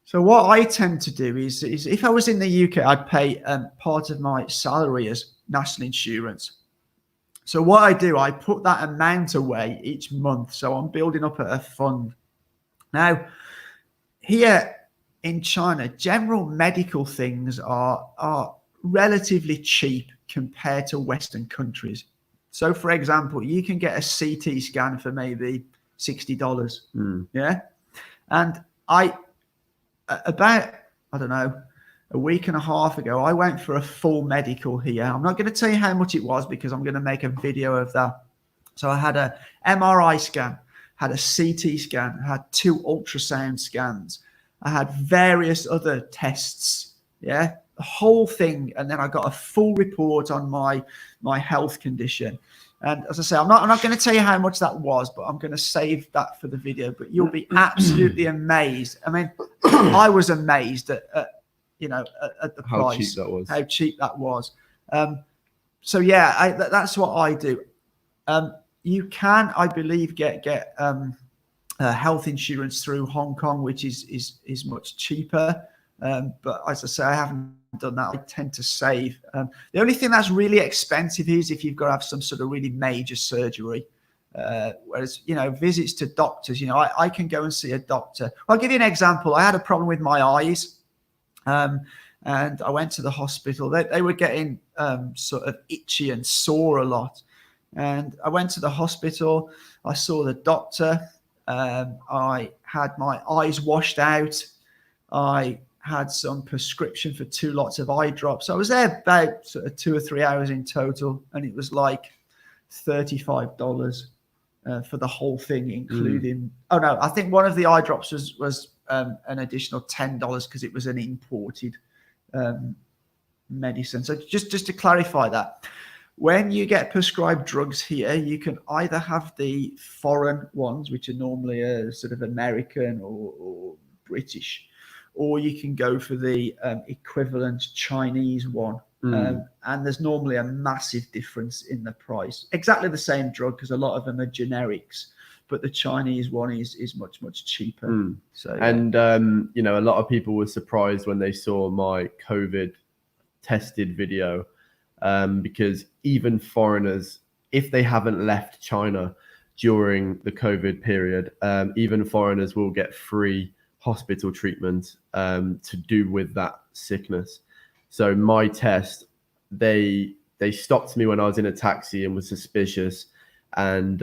So what I tend to do is if I was in the UK, I'd pay part of my salary as national insurance. So what I do, I put that amount away each month. So I'm building up a fund. Now, here in China, general medical things are relatively cheap compared to Western countries. So, for example, you can get a CT scan for maybe $60. Yeah. And about a week and a half ago, I went for a full medical here. I'm not going to tell you how much it was because I'm going to make a video of that. So I had a MRI scan, had a CT scan, had 2 ultrasound scans. I had various other tests. Yeah. The whole thing, and then I got a full report on my health condition. And as I say, I'm not going to tell you how much that was, but I'm going to save that for the video. But you'll be absolutely amazed. I mean, I was amazed at the price, how cheap that was. So yeah, that's what I do. You can, I believe, get health insurance through Hong Kong, which is much cheaper. But as I say, I haven't done that. I tend to save. The only thing that's really expensive is if you've got to have some sort of really major surgery. Whereas, visits to doctors, I can go and see a doctor. I'll give you an example. I had a problem with my eyes, and I went to the hospital. They were getting sort of itchy and sore a lot. And I went to the hospital. I saw the doctor. I had my eyes washed out. I had some prescription for 2 lots of eye drops. I was there about sort of 2 or 3 hours in total, and it was like $35. for the whole thing, including. Oh no, I think one of the eye drops was an additional $10 because it was an imported medicine. So just to clarify that, when you get prescribed drugs here, you can either have the foreign ones, which are normally a sort of American or British, or you can go for the equivalent Chinese one. And there's normally a massive difference in the price. Exactly the same drug, because a lot of them are generics, but the Chinese one is much cheaper. So, yeah. And a lot of people were surprised when they saw my COVID tested video, because even foreigners, if they haven't left China during the COVID period, even foreigners will get free hospital treatment to do with that sickness. So my test, they stopped me when I was in a taxi and was suspicious, and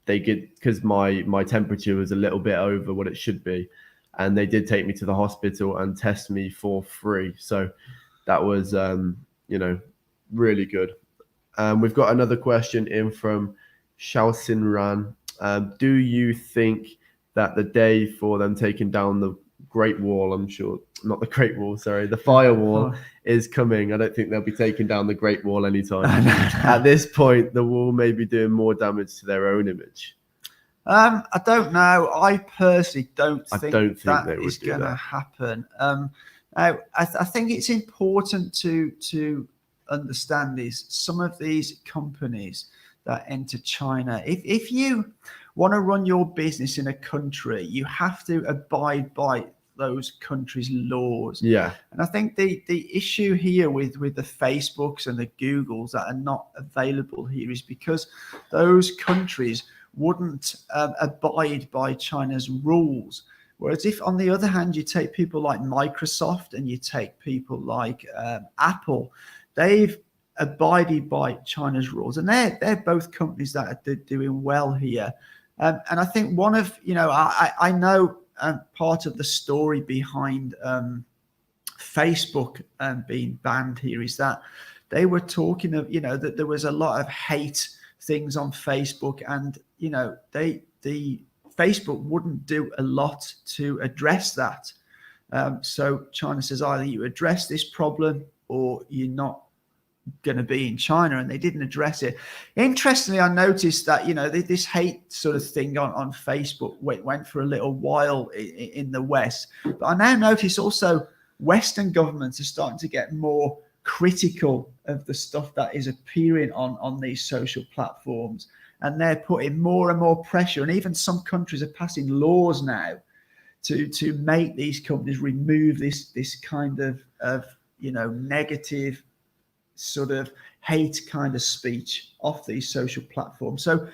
because my temperature was a little bit over what it should be, and they did take me to the hospital and test me for free. So that was really good. We've got another question in from Xiaoxin Ran. Do you think that the day for them taking down the Great Wall, the firewall is coming? I don't think they'll be taking down the Great Wall anytime. At this point, the wall may be doing more damage to their own image. I don't know. I personally don't think that is going to happen. I think it's important to understand is some of these companies that enter China. If you want to run your business in a country, you have to abide by those countries' laws. Yeah. And I think the issue here with the Facebooks and the Googles that are not available here is because those countries wouldn't abide by China's rules. Whereas if, on the other hand, you take people like Microsoft and you take people like Apple, they've abided by China's rules, and they're both companies that are doing well here. And I think one of, I know part of the story behind Facebook being banned here is that they were talking of, that there was a lot of hate things on Facebook, and the Facebook wouldn't do a lot to address that. So China says either you address this problem or you're not going to be in China, and they didn't address it. Interestingly, I noticed that this hate sort of thing on Facebook went for a little while in the West, but I now notice also Western governments are starting to get more critical of the stuff that is appearing on these social platforms, and they're putting more and more pressure, and even some countries are passing laws now to make these companies remove this kind of negative sort of hate kind of speech off these social platforms. So,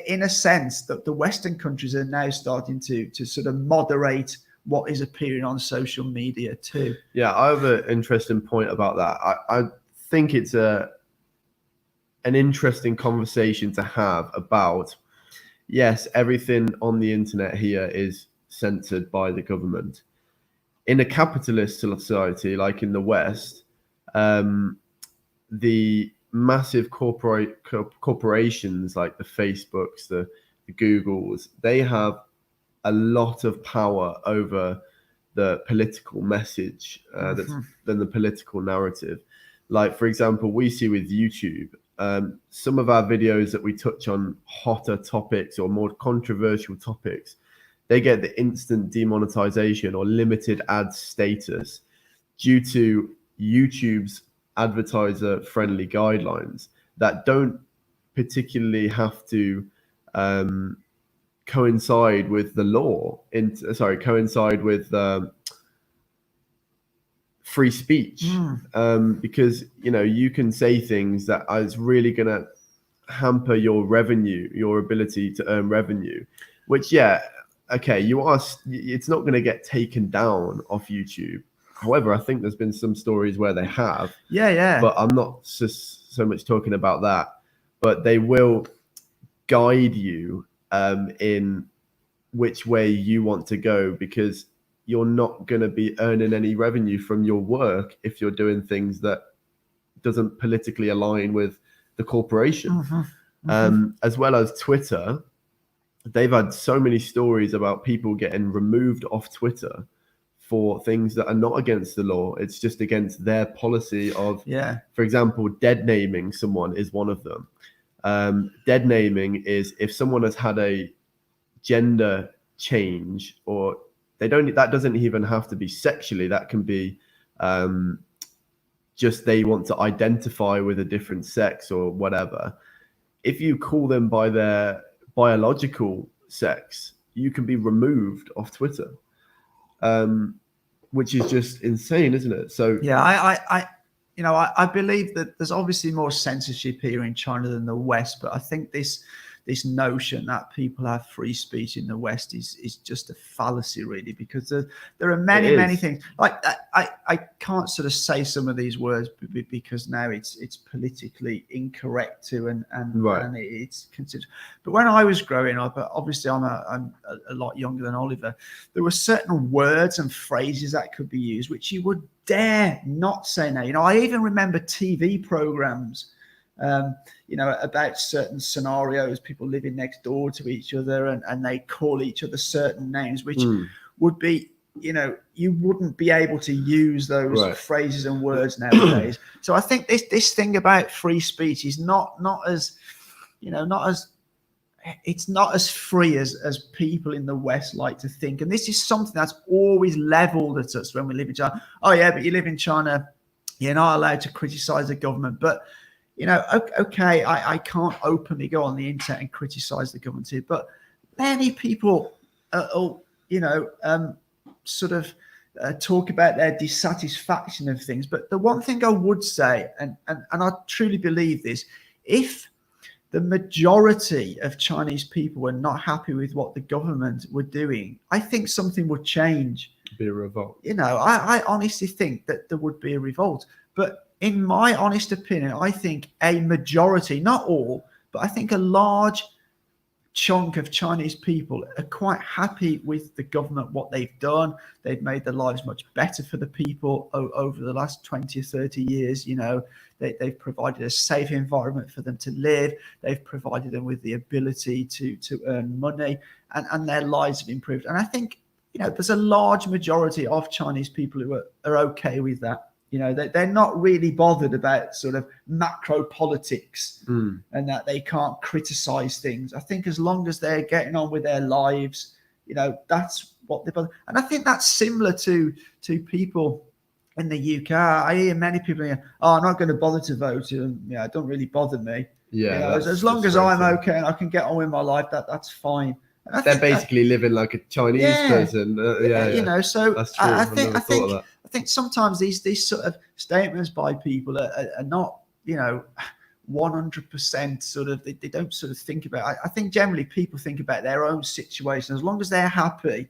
in a sense, that the Western countries are now starting to sort of moderate what is appearing on social media too. Yeah, I have an interesting point about that. I think it's an interesting conversation to have about, yes, everything on the internet here is censored by the government. In a capitalist society like in the West, the massive corporations like the Facebooks, the Googles, they have a lot of power over the political message than the political narrative. Like, for example, we see with YouTube, some of our videos that we touch on hotter topics or more controversial topics, they get the instant demonetization or limited ad status due to YouTube's advertiser-friendly guidelines that don't particularly have to coincide with the law. Coincide with free speech, because you can say things that is really going to hamper your revenue, your ability to earn revenue. Which, it's not going to get taken down off YouTube. However, I think there's been some stories where they have. Yeah. But I'm not so much talking about that. But they will guide you in which way you want to go, because you're not going to be earning any revenue from your work if you're doing things that doesn't politically align with the corporation. as well as Twitter. They've had so many stories about people getting removed off Twitter for things that are not against the law. It's just against their policy of, for example, dead naming someone is one of them. Dead naming is if someone has had a gender change, or that doesn't even have to be sexually. That can be just they want to identify with a different sex or whatever. If you call them by their biological sex, you can be removed off Twitter, which is just insane, isn't it? So I believe that there's obviously more censorship here in China than the West, but I think this notion that people have free speech in the West is just a fallacy, really, because there are many things. Like I can't sort of say some of these words because now it's politically incorrect to and it's considered. But when I was growing up, obviously I'm a lot younger than Oliver, there were certain words and phrases that could be used which you would dare not say now. I even remember TV programs about certain scenarios, people living next door to each other and they call each other certain names, which would be, you wouldn't be able to use those phrases and words nowadays. So I think this thing about free speech is not as it's not as free as people in the West like to think. And this is something that's always leveled at us when we live in China. Oh yeah, but you live in China, you're not allowed to criticize the government. But okay, I can't openly go on the internet and criticize the government here, but many people, talk about their dissatisfaction of things. But the one thing I would say, and I truly believe this, if the majority of Chinese people were not happy with what the government were doing, I think something would change. Be a revolt. I honestly think that there would be a revolt. But in my honest opinion, I think a majority, not all, but I think a large chunk of Chinese people are quite happy with the government, what they've done. They've made their lives much better for the people over the last 20 or 30 years. They've provided a safe environment for them to live. They've provided them with the ability to earn money, and their lives have improved. And I think, there's a large majority of Chinese people who are okay with that. They're not really bothered about sort of macro politics and that they can't criticize things. I think as long as they're getting on with their lives, that's what they bother. And I think that's similar to people in the UK. I hear many people saying, I'm not going to bother to vote. It don't really bother me. Yeah. As long as I'm okay and I can get on with my life, that's fine. They're basically living like a Chinese person. So that's true. I think sometimes these sort of statements by people are not, 100% sort of, they don't sort of think about. I think generally people think about their own situation. As long as they're happy,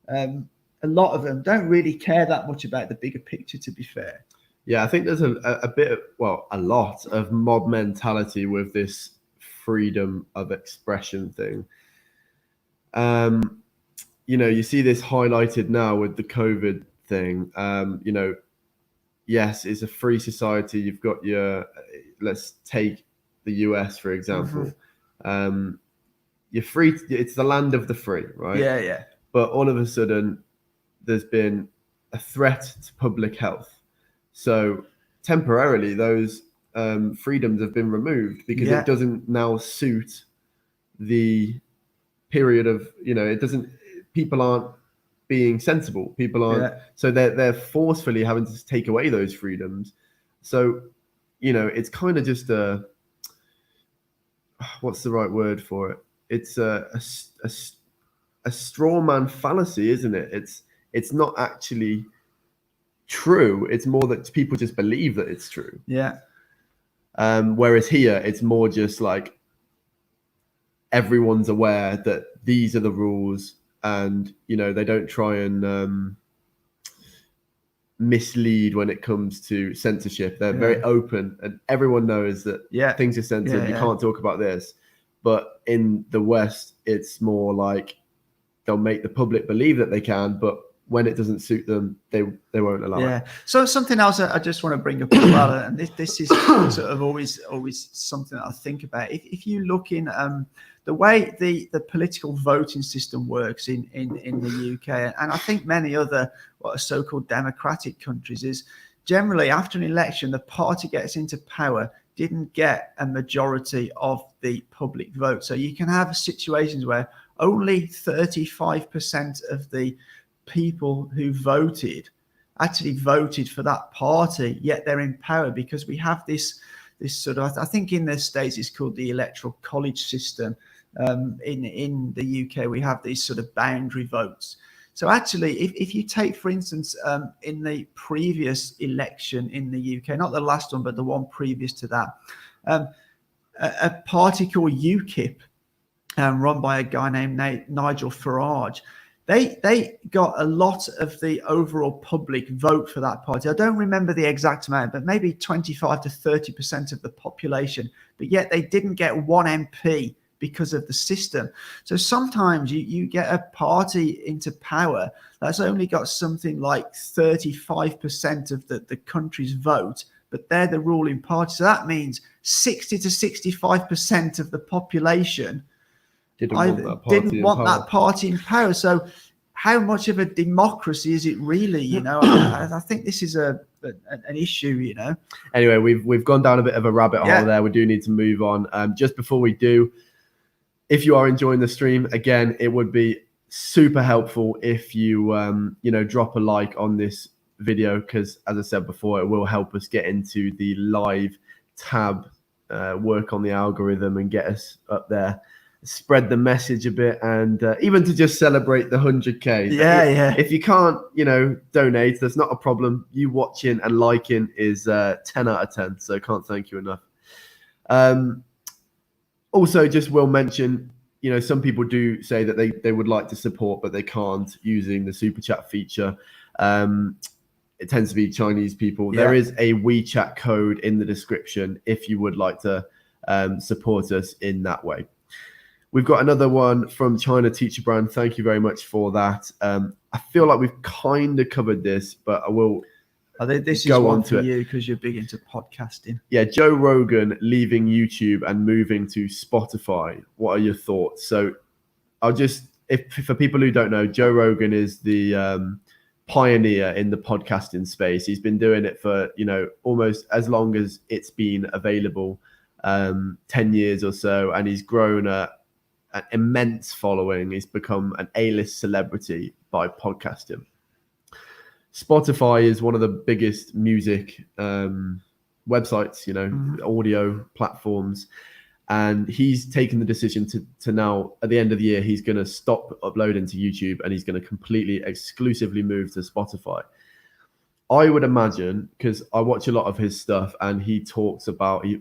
a lot of them don't really care that much about the bigger picture, to be fair. Yeah, I think there's a lot of mob mentality with this freedom of expression thing. You see this highlighted now with the COVID thing. Yes, it's a free society. You've got let's take the US, for example. You're free. It's the land of the free, right? Yeah. But all of a sudden, there's been a threat to public health. So temporarily, those freedoms have been removed because it doesn't now suit the period of, it doesn't, people aren't being sensible. People aren't, so they're forcefully having to take away those freedoms. So, it's kind of just what's the right word for it? It's a straw man fallacy, isn't it? It's not actually true. It's more that people just believe that it's true. Yeah. Whereas here, it's more just like everyone's aware that these are the rules, and they don't try and mislead when it comes to censorship. They're very open, and everyone knows that things are censored. You can't talk about this. But in the West, it's more like they'll make the public believe that they can, but when it doesn't suit them, they won't allow it. So something else I just want to bring up as well, and this is sort of always something that I think about. If you look in the way the political voting system works in the UK, and I think many other what are so-called democratic countries, is generally after an election, the party gets into power didn't get a majority of the public vote. So you can have situations where only 35% of the people who voted actually voted for that party, yet they're in power, because we have this sort of, I think in the States it's called the electoral college system. In the UK we have these sort of boundary votes. So actually, if you take, for instance, in the previous election in the UK, not the last one, but the one previous to that, a party called UKIP, run by a guy named Nigel Farage, they got a lot of the overall public vote for that party. I don't remember the exact amount, but maybe 25 to 30% of the population, but yet they didn't get one MP because of the system. So sometimes you get a party into power that's only got something like 35% of the country's vote, but they're the ruling party. So that means 60 to 65% of the population didn't want that party in power. So how much of a democracy is it really? You know, I think this is an issue, you know. Anyway, we've gone down a bit of a rabbit hole there. We do need to move on. Just before we do, if you are enjoying the stream, again, it would be super helpful if you, drop a like on this video, because as I said before, it will help us get into the live tab, work on the algorithm and get us up there, spread the message a bit, and even to just celebrate the 100K. If you can't, donate, that's not a problem. You watching and liking is 10 out of 10, so I can't thank you enough. Also, just will mention, some people do say that they would like to support, but they can't using the super chat feature. It tends to be Chinese people. There is a WeChat code in the description if you would like to support us in that way. We've got another one from China Teacher Brand. Thank you very much for that. I feel like we've kind of covered this, but I will this is one for you because you're big into podcasting. Yeah, Joe Rogan leaving YouTube and moving to Spotify. What are your thoughts? So I'll just, for people who don't know, Joe Rogan is the pioneer in the podcasting space. He's been doing it for, almost as long as it's been available, 10 years or so, and he's grown an immense following. He's become an A-list celebrity by podcasting. Spotify is one of the biggest music websites, audio platforms. And he's taken the decision to now, at the end of the year, he's going to stop uploading to YouTube and he's going to completely exclusively move to Spotify. I would imagine, because I watch a lot of his stuff and he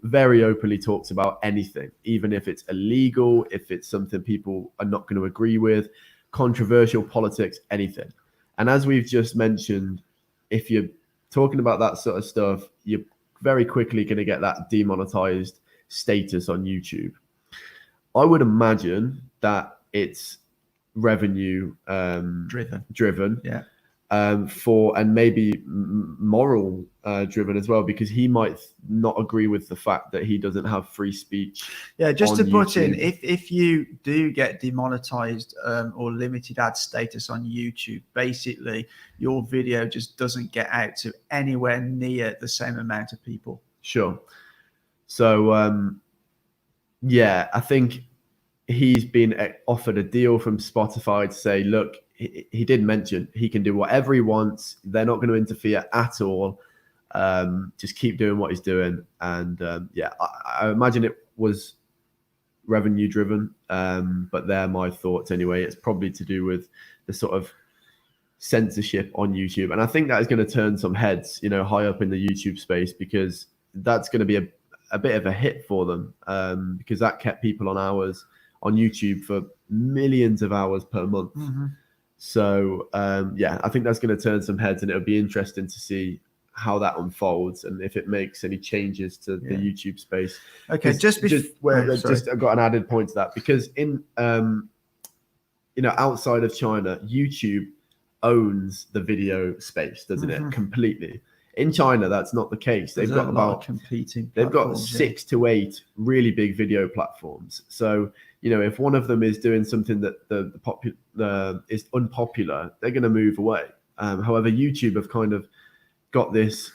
very openly talks about anything, even if it's illegal, if it's something people are not going to agree with, controversial politics, anything. And as we've just mentioned, if you're talking about that sort of stuff, you're very quickly going to get that demonetized status on YouTube. I would imagine that it's revenue driven. Yeah. And maybe moral driven as well, because he might not agree with the fact that he doesn't have free speech. Yeah, just to put in, if you do get demonetized or limited ad status on YouTube, basically your video just doesn't get out to anywhere near the same amount of people. Sure. So I think he's been offered a deal from Spotify to say, look, he did mention he can do whatever he wants. They're not going to interfere at all. Just keep doing what he's doing. And I imagine it was revenue driven. But they're my thoughts anyway. It's probably to do with the sort of censorship on YouTube. And I think that is going to turn some heads, high up in the YouTube space, because that's going to be a bit of a hit for them, because that kept people on YouTube for millions of hours per month. Mm-hmm. So, I think that's going to turn some heads, and it'll be interesting to see how that unfolds and if it makes any changes to the YouTube space. Okay, I've got an added point to that, because in, outside of China, YouTube owns the video space, doesn't it? Completely. In China, that's not the case. They've got about competing. They've got 6 to 8 really big video platforms. So, if one of them is doing something that is unpopular, they're going to move away. However, YouTube have kind of got this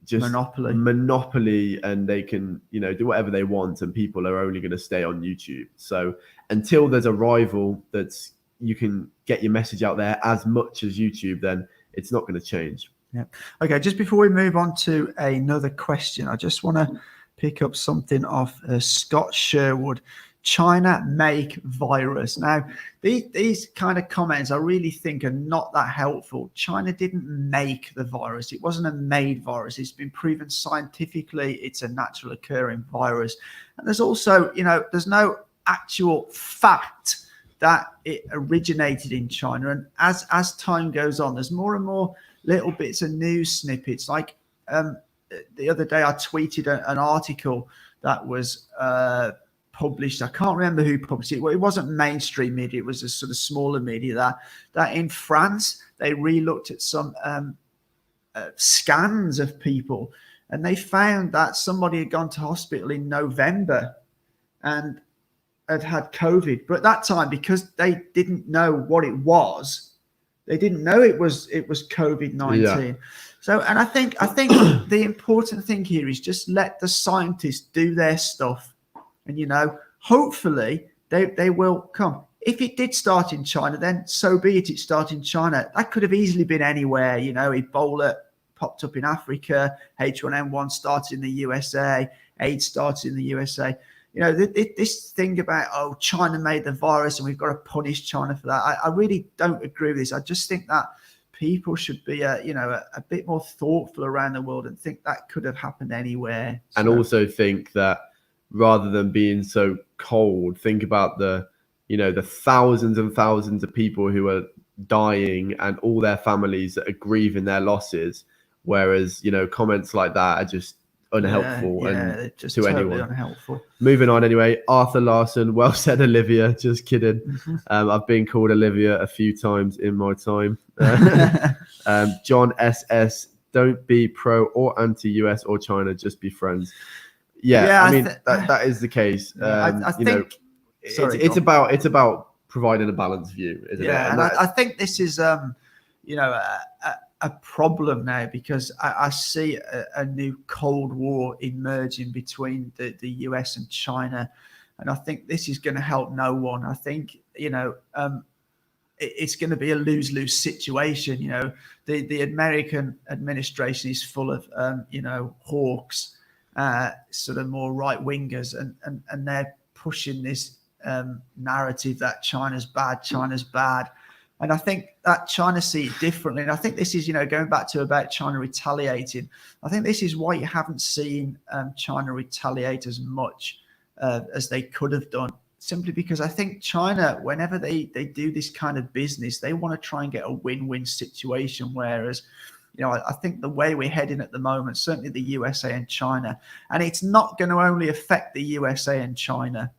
just monopoly, and they can, do whatever they want, and people are only going to stay on YouTube. So until there's a rival that's you can get your message out there as much as YouTube, then it's not going to change. Yeah. Okay. Just before we move on to another question, I just want to pick up something off Scott Sherwood. China make virus. Now, these kind of comments I really think are not that helpful. China didn't make the virus. It wasn't a made virus. It's been proven scientifically it's a natural occurring virus. And there's also, there's no actual fact that it originated in China. And as time goes on, there's more and more little bits of news snippets. Like the other day, I tweeted an article that was published. I can't remember who published it. Well, it wasn't mainstream media. It was a sort of smaller media that in France, they re-looked at some scans of people, and they found that somebody had gone to hospital in November and had COVID. But at that time, because they didn't know what it was, they didn't know it was COVID-19. Yeah. So, and I think the important thing here is just let the scientists do their stuff, and hopefully they will come. If it did start in China, then so be it. It started in China. That could have easily been anywhere. Ebola popped up in Africa. H1N1 started in the USA. AIDS started in the USA. This thing about, China made the virus and we've got to punish China for that. I really don't agree with this. I just think that people should be, a bit more thoughtful around the world and think that could have happened anywhere. And also think that rather than being so cold, think about the thousands and thousands of people who are dying and all their families that are grieving their losses. Whereas, comments like that are just unhelpful and just to totally anyone. Unhelpful. Moving on anyway. Arthur Larson, well said, Olivia. Just kidding. I've been called Olivia a few times in my time. John SS, don't be pro or anti-US or China, just be friends. Yeah, I mean that is the case. I think it's about providing a balanced view, isn't it? And I think this is a problem now, because I see a new Cold War emerging between the US and China, and I think this is going to help no one. I think it's going to be a lose-lose situation. The American administration is full of hawks, sort of more right wingers, and they're pushing this narrative that China's bad. And I think that China see it differently. And I think this is, going back to about China retaliating. I think this is why you haven't seen China retaliate as much as they could have done. Simply because I think China, whenever they do this kind of business, they want to try and get a win-win situation. Whereas, I think the way we're heading at the moment, certainly the USA and China, and it's not going to only affect the USA and China.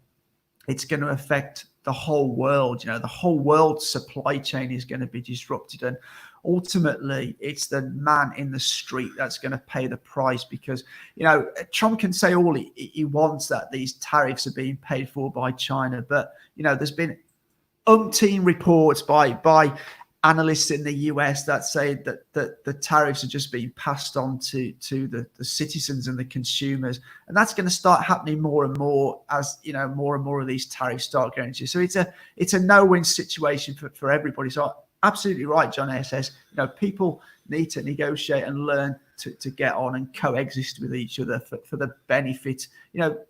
It's going to affect the whole world. The whole world's supply chain is going to be disrupted. And ultimately, it's the man in the street that's going to pay the price, because, Trump can say all he wants, that these tariffs are being paid for by China. But, there's been umpteen reports by analysts in the US that say that the tariffs are just being passed on to the citizens and the consumers, and that's going to start happening more and more as more and more of these tariffs start going to. So it's a no-win situation for everybody. So absolutely right, John SS. People need to negotiate and learn to get on and coexist with each other for the benefit.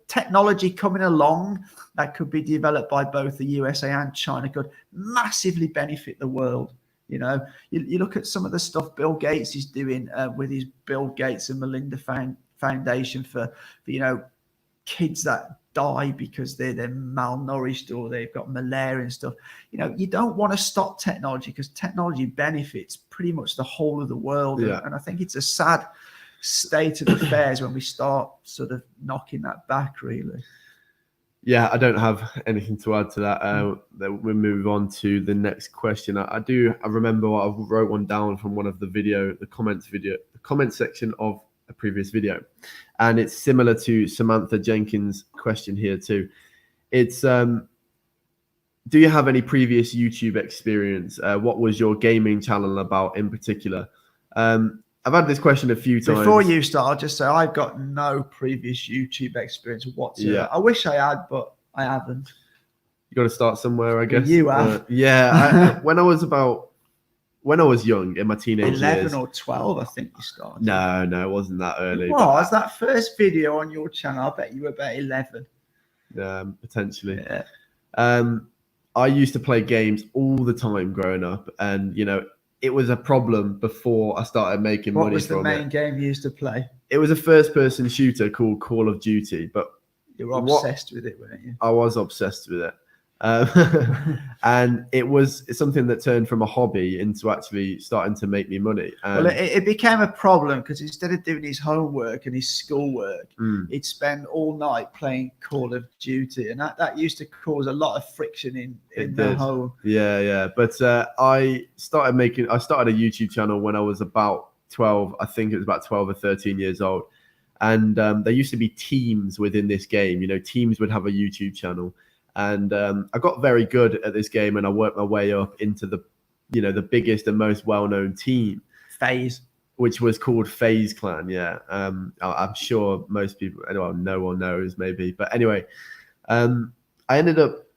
Technology coming along that could be developed by both the USA and China could massively benefit the world. You look at some of the stuff Bill Gates is doing with his Bill Gates and Melinda Foundation for kids that die because they're malnourished or they've got malaria and stuff. You don't want to stop technology, because technology benefits pretty much the whole of the world. Yeah. And I think it's a sad state of affairs when we start sort of knocking that back, really. Yeah, I don't have anything to add to that. Then we'll move on to the next question. I remember I wrote one down from one of the comment section of a previous video, and it's similar to Samantha Jenkins' question here too. It's do you have any previous YouTube experience? What was your gaming channel about in particular? I've had this question a few times. Before you start, I'll just say I've got no previous YouTube experience whatsoever. Yeah. I wish I had, but I haven't. You got to start somewhere, I guess. You have. When I was young in my teenage 11 years. or 12, I think you started. No, it wasn't that early. Was that first video on your channel? I bet you were about 11. Potentially. Yeah. I used to play games all the time growing up, and it was a problem before I started making money from it. What was the main game you used to play? It was a first-person shooter called Call of Duty, but you were obsessed with it, weren't you? I was obsessed with it. And it's something that turned from a hobby into actually starting to make me money. Well, it became a problem because instead of doing his homework and his schoolwork, he'd spend all night playing Call of Duty, and that used to cause a lot of friction in the home. Yeah. But I started a YouTube channel when I was about 12. I think it was about 12 or 13 years old. And there used to be teams within this game. Teams would have a YouTube channel. And I got very good at this game, and I worked my way up into the biggest and most well-known team, FaZe, which was called FaZe Clan. Yeah, I'm sure most people, no one knows maybe, but anyway, I ended up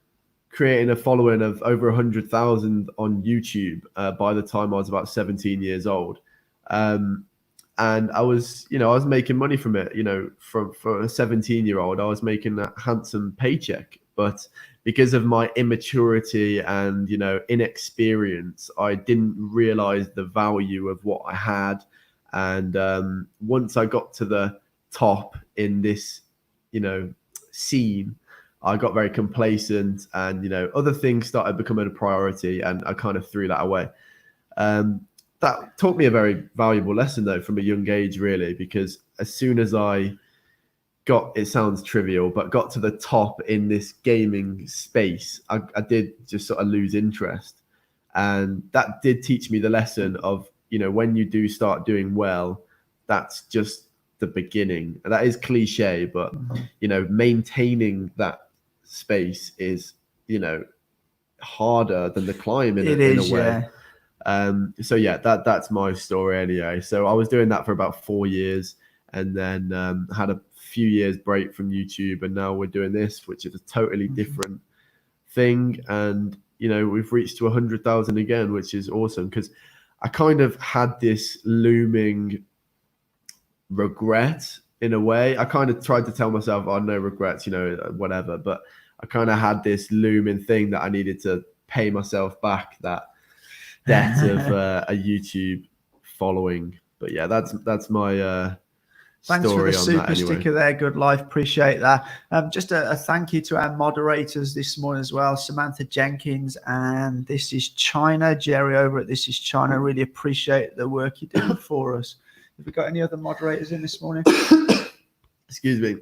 creating a following of over 100,000 on YouTube by the time I was about 17 years old, and I was making money from it. For a 17-year-old, I was making a handsome paycheck. But because of my immaturity and, inexperience, I didn't realize the value of what I had. And once I got to the top in this, scene, I got very complacent, and, other things started becoming a priority, and I kind of threw that away. That taught me a very valuable lesson, though, from a young age, really, because as soon as I it sounds trivial, but got to the top in this gaming space, I did just sort of lose interest. And that did teach me the lesson of, when you do start doing well, that's just the beginning. And that is cliche, but, maintaining that space is, harder than the climb in a way. Yeah. That's my story anyway. So I was doing that for about 4 years, and then had a few years break from YouTube, and now we're doing this, which is a totally different thing. And we've reached to 100,000 again, which is awesome, because I kind of had this looming regret in a way. I kind of tried to tell myself, no regrets, whatever, but I kind of had this looming thing that I needed to pay myself back that debt of a YouTube following. But yeah, that's my thanks for the super anyway. sticker there. Good life. Appreciate that. Just a thank you to our moderators this morning as well. Samantha Jenkins and This Is China. Jerry over at This Is China. Really appreciate the work you're doing for us. Have we got any other moderators in this morning? Excuse me.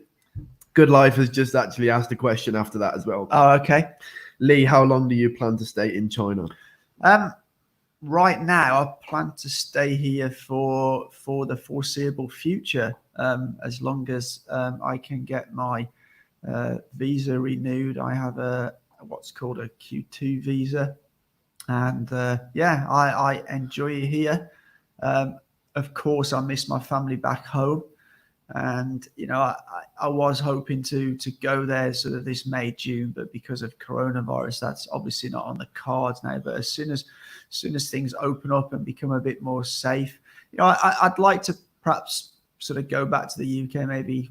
Good Life has just actually asked a question after that as well. Oh, okay. Lee, how long do you plan to stay in China? Right now, I plan to stay here for the foreseeable future, as long as I can get my visa renewed. I have what's called a Q2 visa, and I enjoy it here. Of course, I miss my family back home, and I was hoping to go there sort of this May, June, but because of coronavirus, that's obviously not on the cards now. But as soon as things open up and become a bit more safe, I'd like to perhaps sort of go back to the UK maybe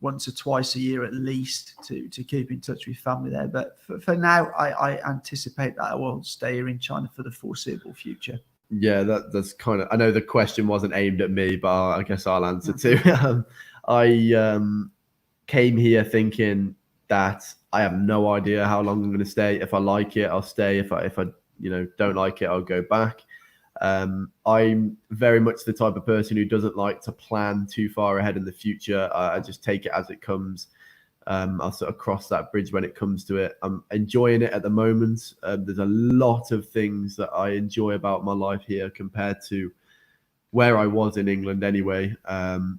once or twice a year at least to keep in touch with family there. But for now, I anticipate that I will stay here in China for the foreseeable future. Yeah, that's kind of, I know the question wasn't aimed at me, but I guess I'll answer too. I came here thinking that I have no idea how long I'm going to stay. If I like it, I'll stay. If I don't like it, I'll go back. I'm very much the type of person who doesn't like to plan too far ahead in the future. I just take it as it comes. I'll sort of cross that bridge when it comes to it. I'm enjoying it at the moment. There's a lot of things that I enjoy about my life here compared to where I was in England anyway.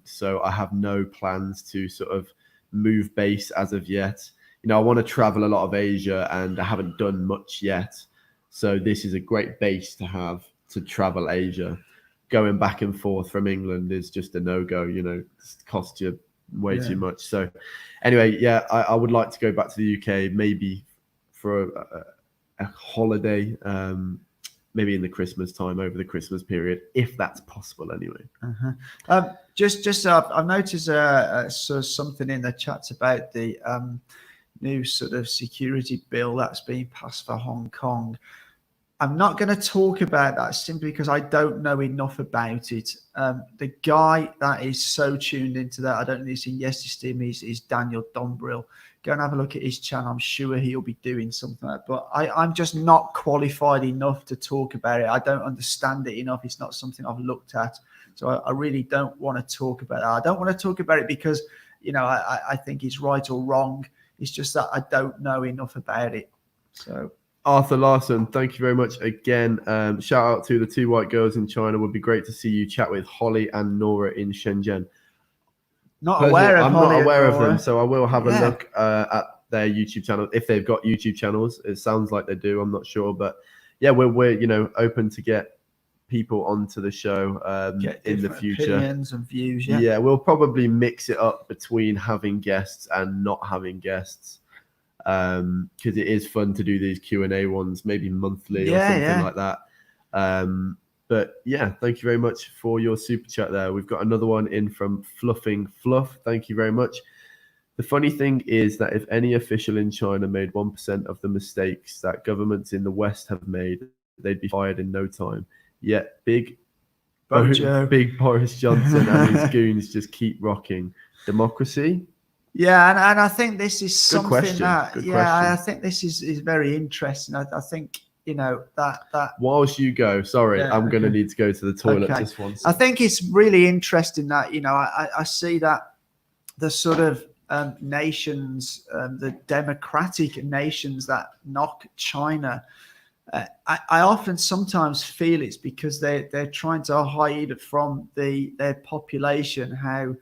So I have no plans to sort of move base as of yet. I want to travel a lot of Asia, and I haven't done much yet. So this is a great base to have to travel Asia. Going back and forth from England is just a no-go, it costs you way too much. So anyway, I would like to go back to the UK, maybe for a holiday, maybe in the Christmas time, over the Christmas period, if that's possible anyway. Just I've noticed sort of something in the chats about the new sort of security bill that's being passed for Hong Kong. I'm not going to talk about that simply because I don't know enough about it. The guy that is so tuned into that, I don't know if he's in yesterday's team, is Daniel Dombrill. Go and have a look at his channel. I'm sure he'll be doing something like that. But I'm just not qualified enough to talk about it. I don't understand it enough. It's not something I've looked at. So I really don't want to talk about it. I don't want to talk about it because, I think it's right or wrong. It's just that I don't know enough about it. So... Arthur Larson, thank you very much again. Shout out to the two white girls in China. Would be great to see you chat with Holly and Nora in Shenzhen. I'm not aware of them, so I will have a look at their YouTube channel if they've got YouTube channels. It sounds like they do. I'm not sure, but we're open to get people onto the show in the future. Opinions and views. Yeah, we'll probably mix it up between having guests and not having guests. Because it is fun to do these Q&A ones, maybe monthly or something like that. But thank you very much for your super chat there. We've got another one in from Fluffing Fluff. Thank you very much. The funny thing is that if any official in China made 1% of the mistakes that governments in the West have made, they'd be fired in no time. Yet big Boris Johnson and his goons just keep rocking. Democracy? Yeah, and I think this is something I think this is very interesting. I think that whilst you go, I'm going to need to go to the toilet just once. I think it's really interesting that I see that the sort of nations, the democratic nations that knock China. I often sometimes feel it's because they're trying to hide from their population how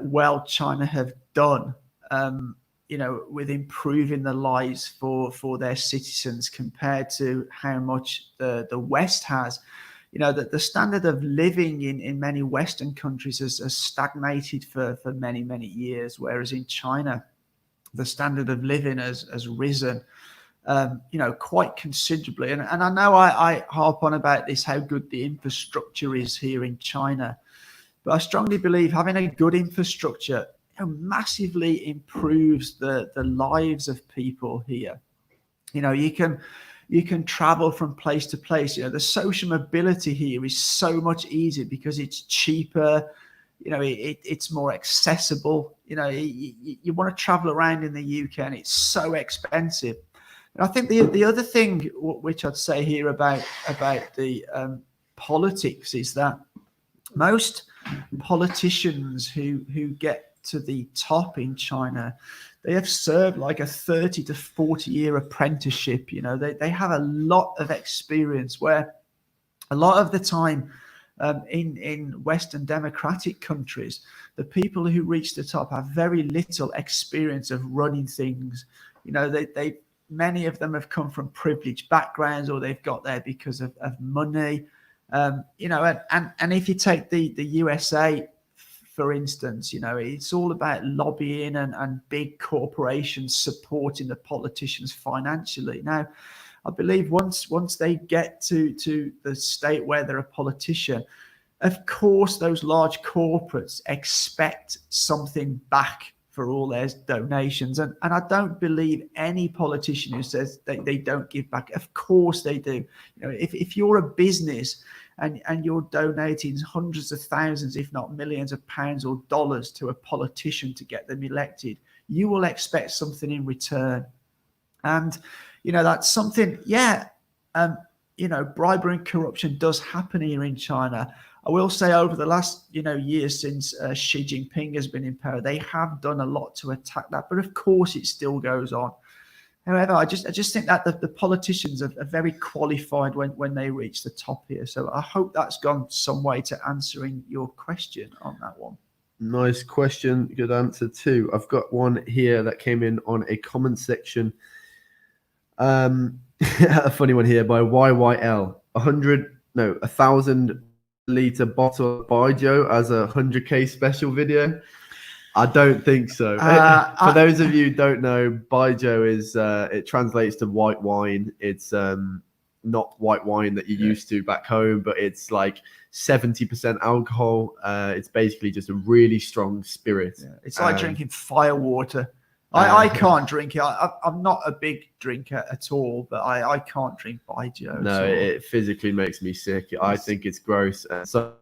well China have done, with improving the lives for their citizens compared to how much the West has. That the standard of living in many Western countries has stagnated for many, many years, whereas in China, the standard of living has risen, quite considerably. And I know I harp on about this, how good the infrastructure is here in China. But I strongly believe having a good infrastructure massively improves the lives of people here. You can travel from place to place. The social mobility here is so much easier because it's cheaper. It's more accessible. You want to travel around in the UK and it's so expensive. And I think the other thing which I'd say here about the politics is that most politicians who get to the top in China, they have served like a 30 to 40 year apprenticeship. They have a lot of experience, where a lot of the time in Western democratic countries, the people who reach the top have very little experience of running things. Many of them have come from privileged backgrounds, or they've got there because of money. And if you take the USA, for instance, it's all about lobbying and big corporations supporting the politicians financially. Now, I believe once they get to the state where they're a politician, of course, those large corporates expect something back for all their donations. And I don't believe any politician who says they don't give back. Of course they do. If you're a business and you're donating hundreds of thousands, if not millions of pounds or dollars to a politician to get them elected, you will expect something in return. And, that's something, bribery and corruption does happen here in China. I will say over the last years since Xi Jinping has been in power, they have done a lot to attack that. But of course, it still goes on. However, I just think that the politicians are very qualified when they reach the top here. So I hope that's gone some way to answering your question on that one. Nice question. Good answer too. I've got one here that came in on a comment section. A funny one here by YYL. 1,000 liter bottle of Baijiu as a 100k special video. I don't think so. For those of you who don't know, Baijiu is it translates to white wine. It's not white wine that you're used to back home, but it's like 70% alcohol. It's basically just a really strong spirit. Yeah. It's like drinking fire water. I can't drink it. I'm not a big drinker at all, but I can't drink Baijiu. No, it physically makes me sick. Yes. I think it's gross. So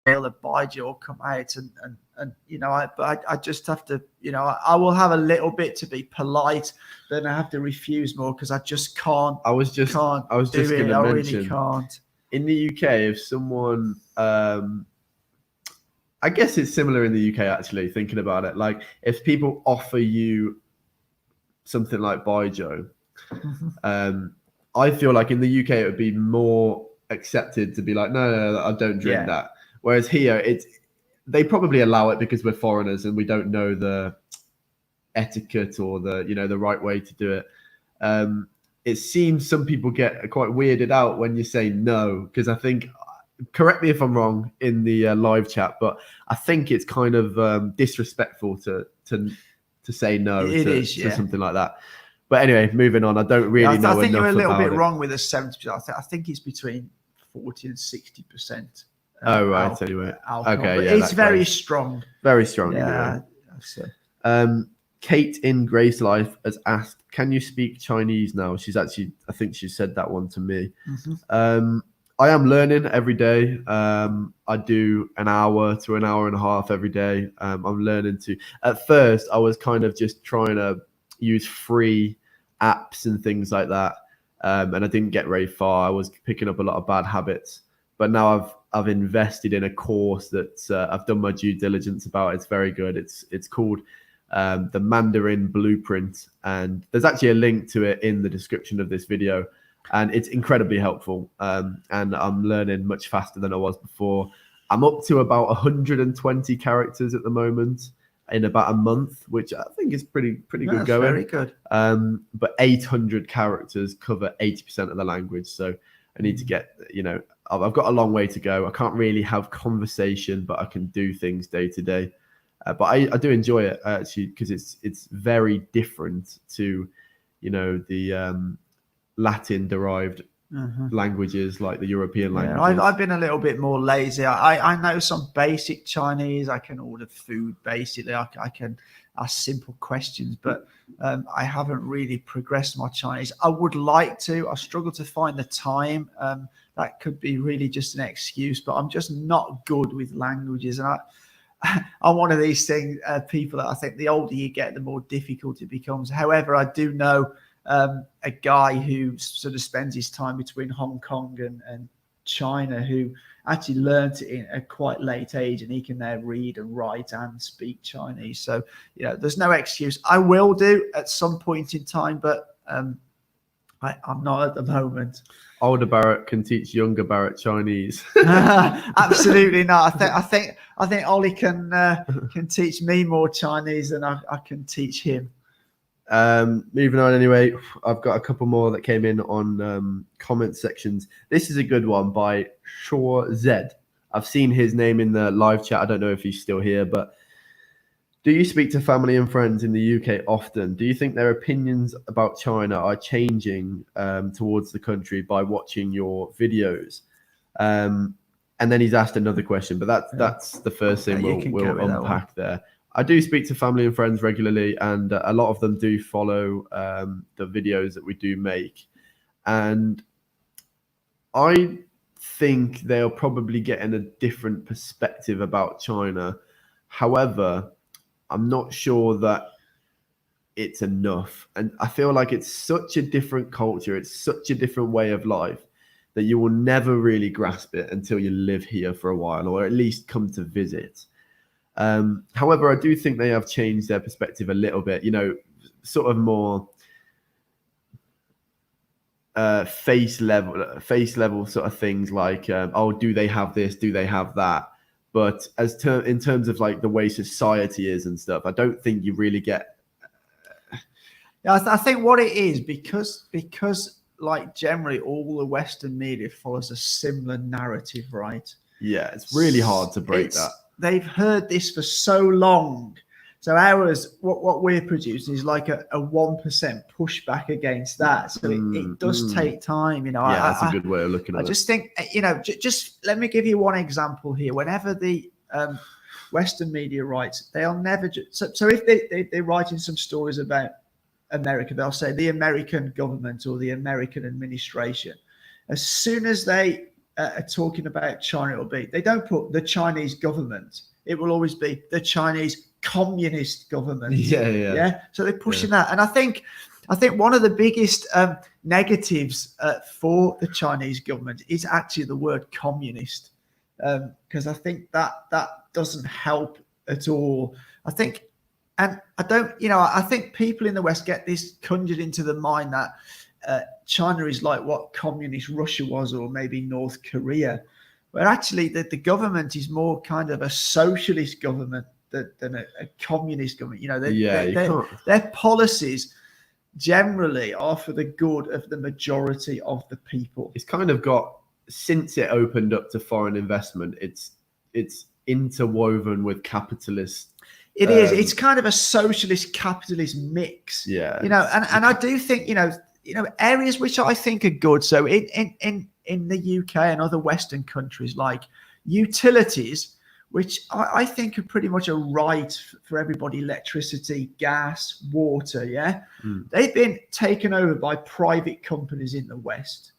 the Baijiu will come out and I just have to, I will have a little bit to be polite, then I have to refuse more because I just can't. I was just going to mention, really can't. In the UK, if someone, I guess it's similar in the UK actually, thinking about it, like if people offer you something like Baijiu, I feel like in the UK it would be more accepted to be like, no, I don't drink that. Whereas here, they probably allow it because we're foreigners and we don't know the etiquette or the right way to do it. It seems some people get quite weirded out when you say no, because I think, correct me if I'm wrong in the live chat, but I think it's kind of disrespectful to say no to something like that. But anyway, moving on. I don't really know. I think you're a little bit wrong with the 70%. I think it's between 40 and 60%. Oh right, anyway. Alcohol. Okay, but it's very strong. Very strong. Yeah. Anyway. Kate in Grace Life has asked, "Can you speak Chinese now?" I think she said that one to me. Mm-hmm. I am learning every day. I do an hour to an hour and a half every day. I'm learning to. At first, I was kind of just trying to use free apps and things like that, and I didn't get very far. I was picking up a lot of bad habits. But now I've invested in a course that I've done my due diligence about. It's very good. It's called the Mandarin Blueprint, and there's actually a link to it in the description of this video, and it's incredibly helpful. And I'm learning much faster than I was before. I'm up to about 120 characters at the moment in about a month, which I think is pretty good going. Very good. But 800 characters cover 80% of the language, so I need to get, I've got a long way to go. I can't really have conversation, but I can do things day to day. But I do enjoy it actually, because it's very different to, the Latin derived languages like the European languages. I've been a little bit more lazy. I know some basic Chinese. I can order food basically. I can ask simple questions, but I haven't really progressed my Chinese. I would like to. I struggle to find the time. That could be really just an excuse, but I'm just not good with languages. And I'm one of these people that I think the older you get, the more difficult it becomes. However, I do know a guy who sort of spends his time between Hong Kong and China, who actually learned it in a quite late age, and he can now read and write and speak Chinese. So, there's no excuse. I will do at some point in time, but I'm not at the moment. Older Barrett can teach younger Barrett Chinese. Absolutely not. I think Ollie can teach me more Chinese than I can teach him. Moving on anyway, I've got a couple more that came in on comment sections. This is a good one by Shaw Z. I've seen his name in the live chat. I don't know if he's still here, but do you speak to family and friends in the UK often? Do you think their opinions about China are changing towards the country by watching your videos? And then he's asked another question, but that's the first thing we'll unpack there. I do speak to family and friends regularly, and a lot of them do follow the videos that we do make. And I think they'll probably get in a different perspective about China. However, I'm not sure that it's enough. And I feel like it's such a different culture. It's such a different way of life that you will never really grasp it until you live here for a while, or at least come to visit. However, I do think they have changed their perspective a little bit, sort of more face level sort of things like, do they have this? Do they have that? But in terms of like the way society is and stuff, I don't think you really get. I think what it is, because like generally all the Western media follows a similar narrative, right? Yeah, it's really hard to break that. They've heard this for so long. So ours, what we're producing is like a 1% pushback against that. So it does take time, Yeah, that's a good way of looking at it. I just think, just let me give you one example here. Whenever the Western media writes, they'll never. So if they're writing some stories about America, they'll say the American government or the American administration. As soon as they are talking about China, it'll be, they don't put the Chinese government. It will always be the Chinese communist government. Yeah. So they're pushing that, and I think one of the biggest negatives for the Chinese government is actually the word communist, because I think that doesn't help at all. I think people in the West get this conjured into the mind that China is like what communist Russia was, or maybe North Korea, where actually the government is more kind of a socialist government than a communist government. Their policies generally are for the good of the majority of the people. It's kind of got, since it opened up to foreign investment, it's interwoven with capitalist. It is. It's kind of a socialist capitalist mix. Yeah. And I do think, areas which I think are good. So in the UK and other Western countries, like utilities, which I think are pretty much a right for everybody, electricity, gas, water, they've been taken over by private companies in the West.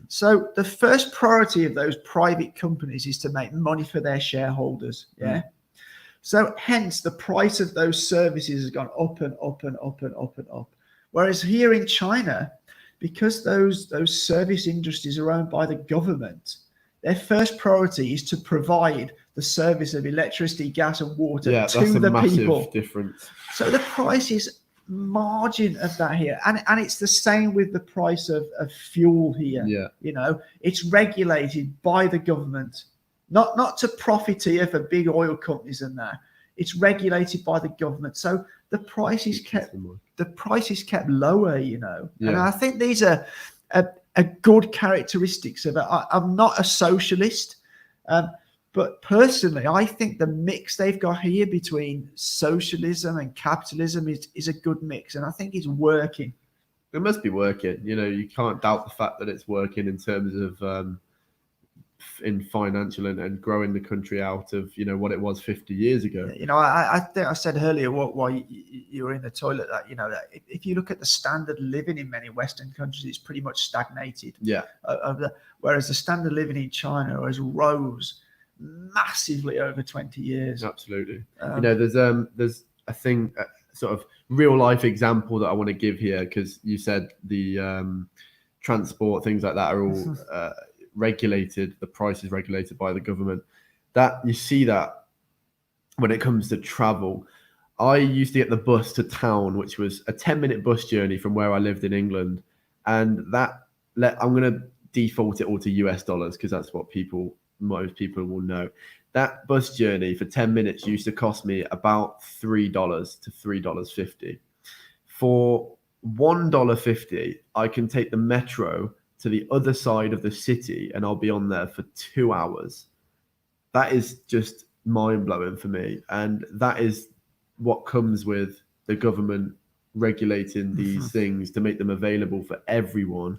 So the first priority of those private companies is to make money for their shareholders, So hence the price of those services has gone up and up and up and up and up. Whereas here in China, because those service industries are owned by the government, their first priority is to provide the service of electricity, gas, and water to the people. That's a massive difference. So the price is margin of that here, and it's the same with the price of fuel here. It's regulated by the government, not to profiteer for big oil companies and that. It's regulated by the government, so the price is kept lower. And I think these are a good characteristics of it. I'm not a socialist, but personally, I think the mix they've got here between socialism and capitalism is a good mix, and I think it's working. It must be working. You can't doubt the fact that it's working in terms of in financial and growing the country out of what it was 50 years ago. I think I said earlier while you were in the toilet that that if you look at the standard of living in many Western countries, it's pretty much stagnated. Whereas the standard of living in China has rose massively over 20 years. Absolutely. There's a thing, sort of real life example that I want to give here, because you said the transport, things like that are all regulated. The price is regulated by the government. That you see that when it comes to travel. I used to get the bus to town, which was a 10-minute bus journey from where I lived in England, and I'm going to default it all to US dollars because that's what most people will know. That bus journey for 10 minutes used to cost me about $3 to $3.50. For $1.50, I can take the metro to the other side of the city and I'll be on there for 2 hours. That is just mind-blowing for me. And that is what comes with the government regulating these things to make them available for everyone.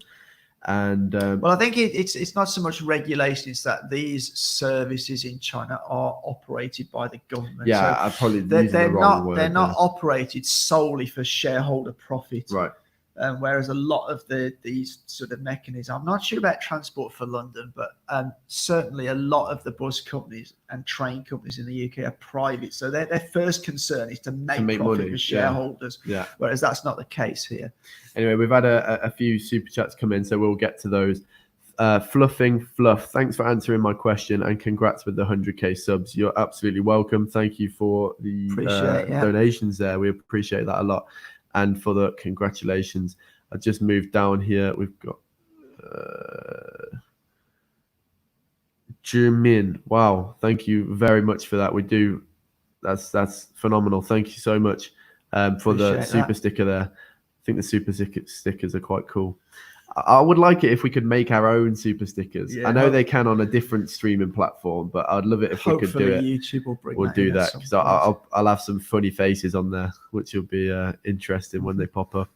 And I think it's not so much regulation; it's that these services in China are operated by the government. Yeah, so I probably they're not operated solely for shareholder profit. Right. Whereas a lot of these sort of mechanisms, I'm not sure about Transport for London, but certainly a lot of the bus companies and train companies in the UK are private. So their first concern is to make profit money for shareholders, whereas that's not the case here. Anyway, we've had a few super chats come in, so we'll get to those. Fluffing Fluff, thanks for answering my question and congrats with the 100k subs. You're absolutely welcome. Thank you for the donations there. We appreciate that a lot. And for the congratulations. I just moved down here. We've got Jumin. Wow, thank you very much for that. We do. That's phenomenal. Thank you so much for the super sticker there. I think the super stickers are quite cool. I would like it if we could make our own super stickers. I know they can on a different streaming platform, but I'd love it if we could do it. YouTube will bring we'll do that because I'll have some funny faces on there, which will be interesting when they pop up.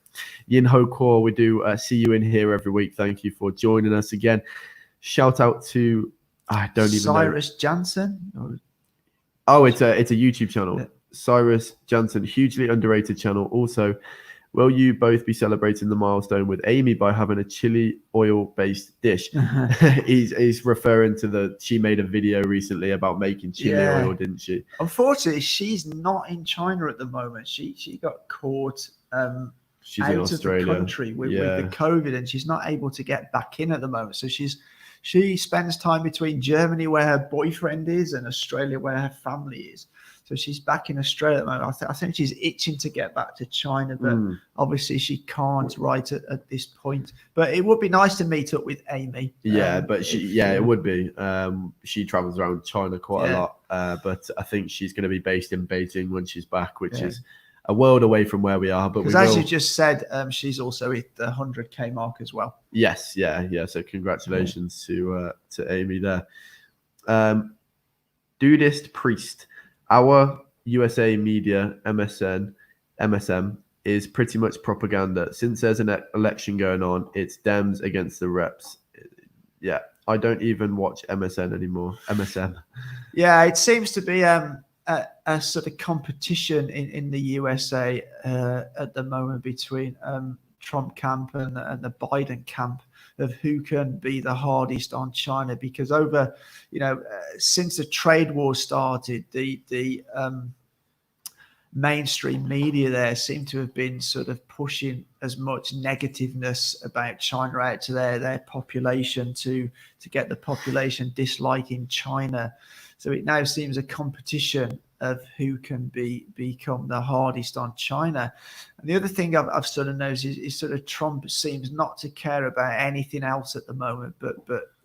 Yin Ho Core, we do see you in here every week. Thank you for joining us again. Shout out to Cyrus Jansen. Oh, it's a YouTube channel. Yeah. Cyrus Jansen, hugely underrated channel. Also, will you both be celebrating the milestone with Amy by having a chili oil-based dish? He's referring to she made a video recently about making chili oil, didn't she? Unfortunately, she's not in China at the moment. She got caught she's out in Australia. Of the country with the COVID, and she's not able to get back in at the moment. So she spends time between Germany, where her boyfriend is, and Australia, where her family is. So she's back in Australia at the moment. I think she's itching to get back to China, but obviously she can't right at this point. But it would be nice to meet up with Amy. It would be. She travels around China quite a lot, but I think she's going to be based in Beijing when she's back, which is a world away from where we are. But because as you just said, she's also hit the 100k mark as well. Yes, So congratulations to Amy there. Dudist Priest. Our USA media, MSM, is pretty much propaganda. Since there's an election going on, it's Dems against the reps. Yeah, I don't even watch MSN anymore. MSM. Yeah, it seems to be a sort of competition in the USA at the moment between Trump camp and the Biden camp of who can be the hardest on China, because since the trade war started, the mainstream media there seem to have been sort of pushing as much negativeness about China out to their population to get the population disliking China. So it now seems a competition of who can become the hardest on China. And the other thing I've sort of noticed is sort of Trump seems not to care about anything else at the moment, but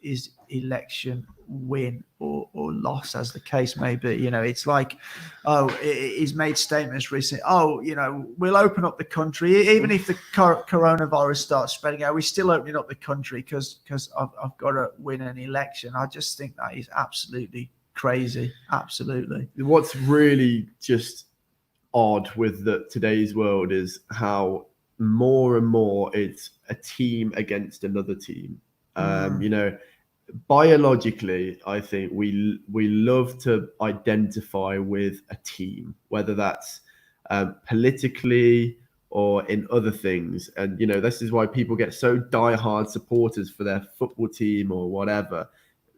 his election win or loss, as the case may be. It's like, he's made statements recently. We'll open up the country even if the coronavirus starts spreading out. We're still opening up the country because I've got to win an election. I just think that is absolutely crazy. Absolutely. What's really just odd with today's world is how more and more it's a team against another team. Biologically, I think we love to identify with a team, whether that's politically or in other things. And this is why people get so diehard supporters for their football team or whatever.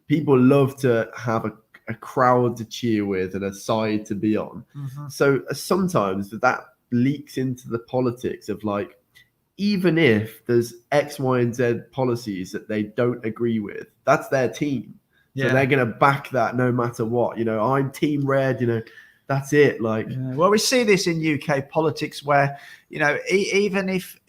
People love to have a crowd to cheer with and a side to be on. So sometimes that leaks into the politics of like, even if there's X, Y, and Z policies that they don't agree with, that's their team. So they're going to back that no matter what. I'm team red, that's it. Like, well, we see this in UK politics where, even if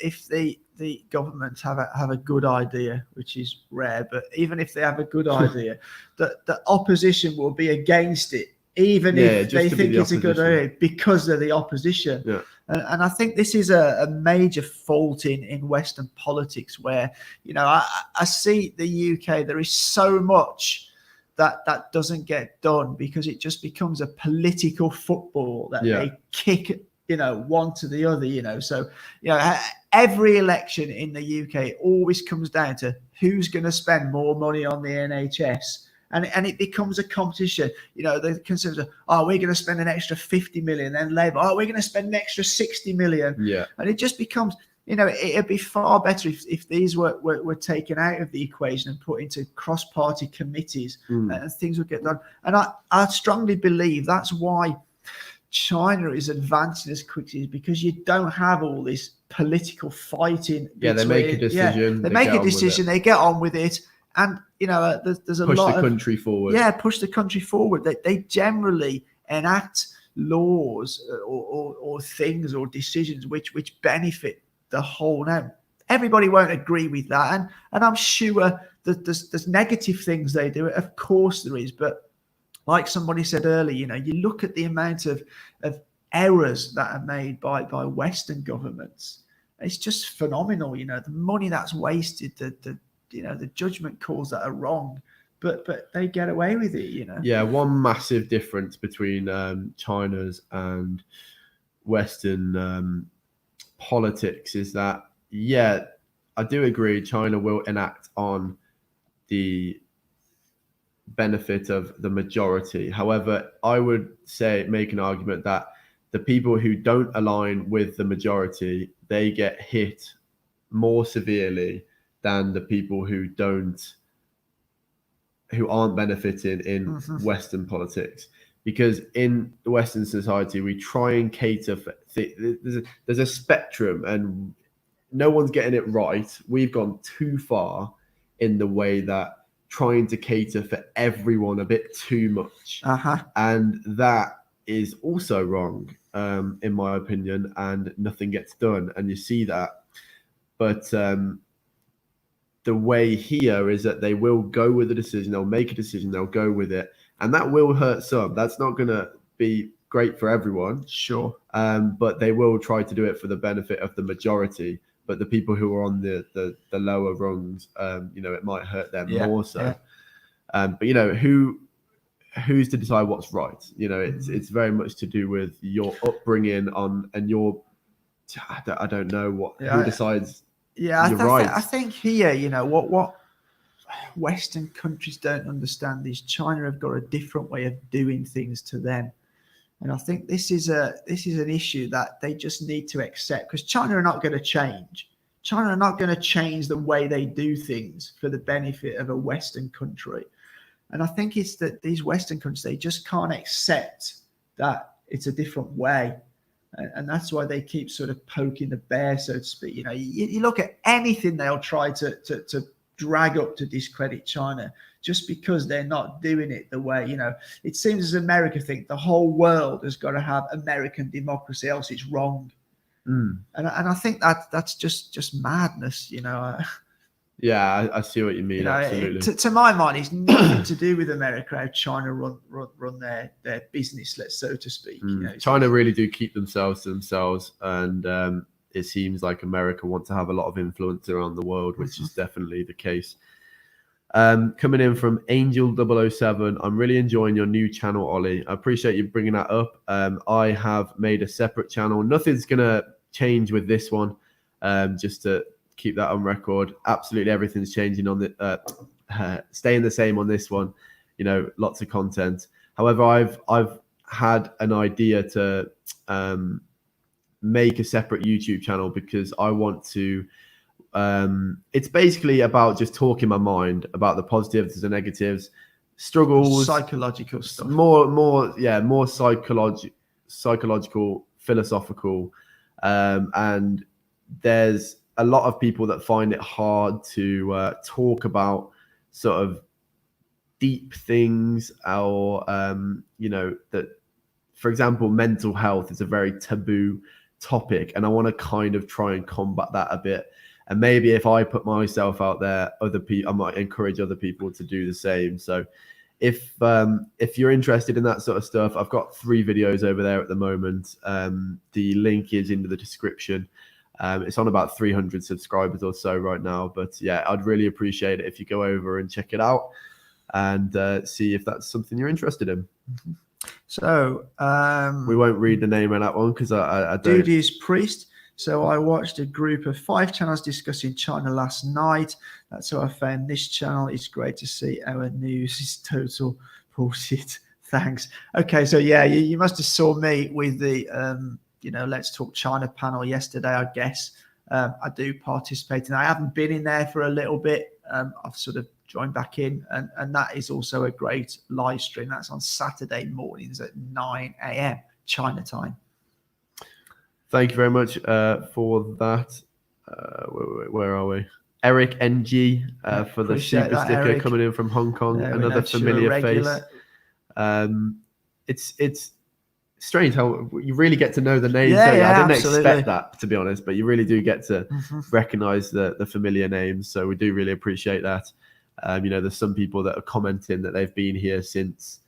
the governments have a good idea, which is rare, but even if they have a good idea, the opposition will be against it, even if they think it's a good idea, because they're the opposition. Yeah. And I think this is a major fault in Western politics where, I see the UK, there is so much that doesn't get done because it just becomes a political football that they kick one to the other, so every election in the UK always comes down to who's going to spend more money on the NHS, and it becomes a competition. The Conservatives, we're going to spend an extra 50 million, then Labour, we're going to spend an extra 60 million, and it just becomes It'd be far better if these were taken out of the equation and put into cross-party committees, and things would get done. And I strongly believe that's why China is advancing as quickly, is because you don't have all this political fighting. Yeah, they make a decision. They make a decision. They get on with it, and there's a lot of push the country forward. Yeah, push the country forward. They generally enact laws or things or decisions which benefit the whole. Now, everybody won't agree with that, and I'm sure that there's negative things they do. Of course there is, but like somebody said earlier, you look at the amount of errors that are made by Western governments. It's just phenomenal. The money that's wasted, the judgment calls that are wrong, but they get away with it. Yeah, one massive difference between China's and Western politics is that, I do agree China will enact on the benefit of the majority. However, I would make an argument that the people who don't align with the majority, they get hit more severely than the people who aren't benefiting in Western politics. Because in Western society, we try and cater for there's a spectrum, and no one's getting it right. We've gone too far in the way that trying to cater for everyone a bit too much. And that is also wrong, in my opinion, and nothing gets done. And you see that. But the way here is that they will go with the decision. They'll make a decision. They'll go with it. And that will hurt some. That's not going to be great for everyone. Sure. But they will try to do it for the benefit of the majority. But the people who are on the lower rungs, it might hurt them more so. Yeah. But who's to decide what's right? It's very much to do with your upbringing and your. I don't know who decides. Yeah, you're right. I think here, what Western countries don't understand is China have got a different way of doing things to them. And I think this is an issue that they just need to accept, because China are not going to change. China are not going to change the way they do things for the benefit of a Western country. And I think it's that these Western countries, they just can't accept that it's a different way. And that's why they keep sort of poking the bear, so to speak. You look at anything they'll try to drag up to discredit China, just because they're not doing it the way, it seems as America think the whole world has got to have American democracy, else it's wrong. And I think that's just madness, Yeah, I see what you mean. Absolutely. To my mind, it's nothing to do with America, how China run their business, so to speak. China really do keep themselves to themselves, and it seems like America wants to have a lot of influence around the world, which is definitely the case. Coming in from Angel007, I'm really enjoying your new channel, Ollie. I appreciate you bringing that up. I have made a separate channel. Nothing's going to change with this one, just to keep that on record. Absolutely everything's changing on the staying the same on this one. Lots of content. However, I've had an idea to make a separate YouTube channel, because I want to it's basically about just talking my mind about the positives and negatives, struggles, psychological stuff, more psychological, philosophical, and there's a lot of people that find it hard to talk about sort of deep things, or that, for example, mental health is a very taboo topic, and I want to kind of try and combat that a bit. And maybe if I put myself out there, I might encourage other people to do the same. So if you're interested in that sort of stuff, I've got 3 videos over there at the moment. The link is in the description. It's on about 300 subscribers or so right now. But yeah, I'd really appreciate it if you go over and check it out and see if that's something you're interested in. So we won't read the name of that one because I don't. Duty's Priest. So I watched a group of 5 channels discussing China last night. That's how I found this channel. It's great to see our news is total bullshit. Thanks. Okay, so yeah, you must have saw me with the Let's Talk China panel yesterday, I guess. I do participate, and I haven't been in there for a little bit. I've sort of joined back in, and that is also a great live stream. That's on Saturday mornings at 9 a.m. China time. Thank you very much for that. Where are we? Eric NG for the super that, sticker Eric. coming in from Hong Kong. Another familiar face. It's strange how you really get to know the names. I didn't expect that, to be honest, but you really do get to recognize the familiar names. So we do really appreciate that. There's some people that are commenting that they've been here since,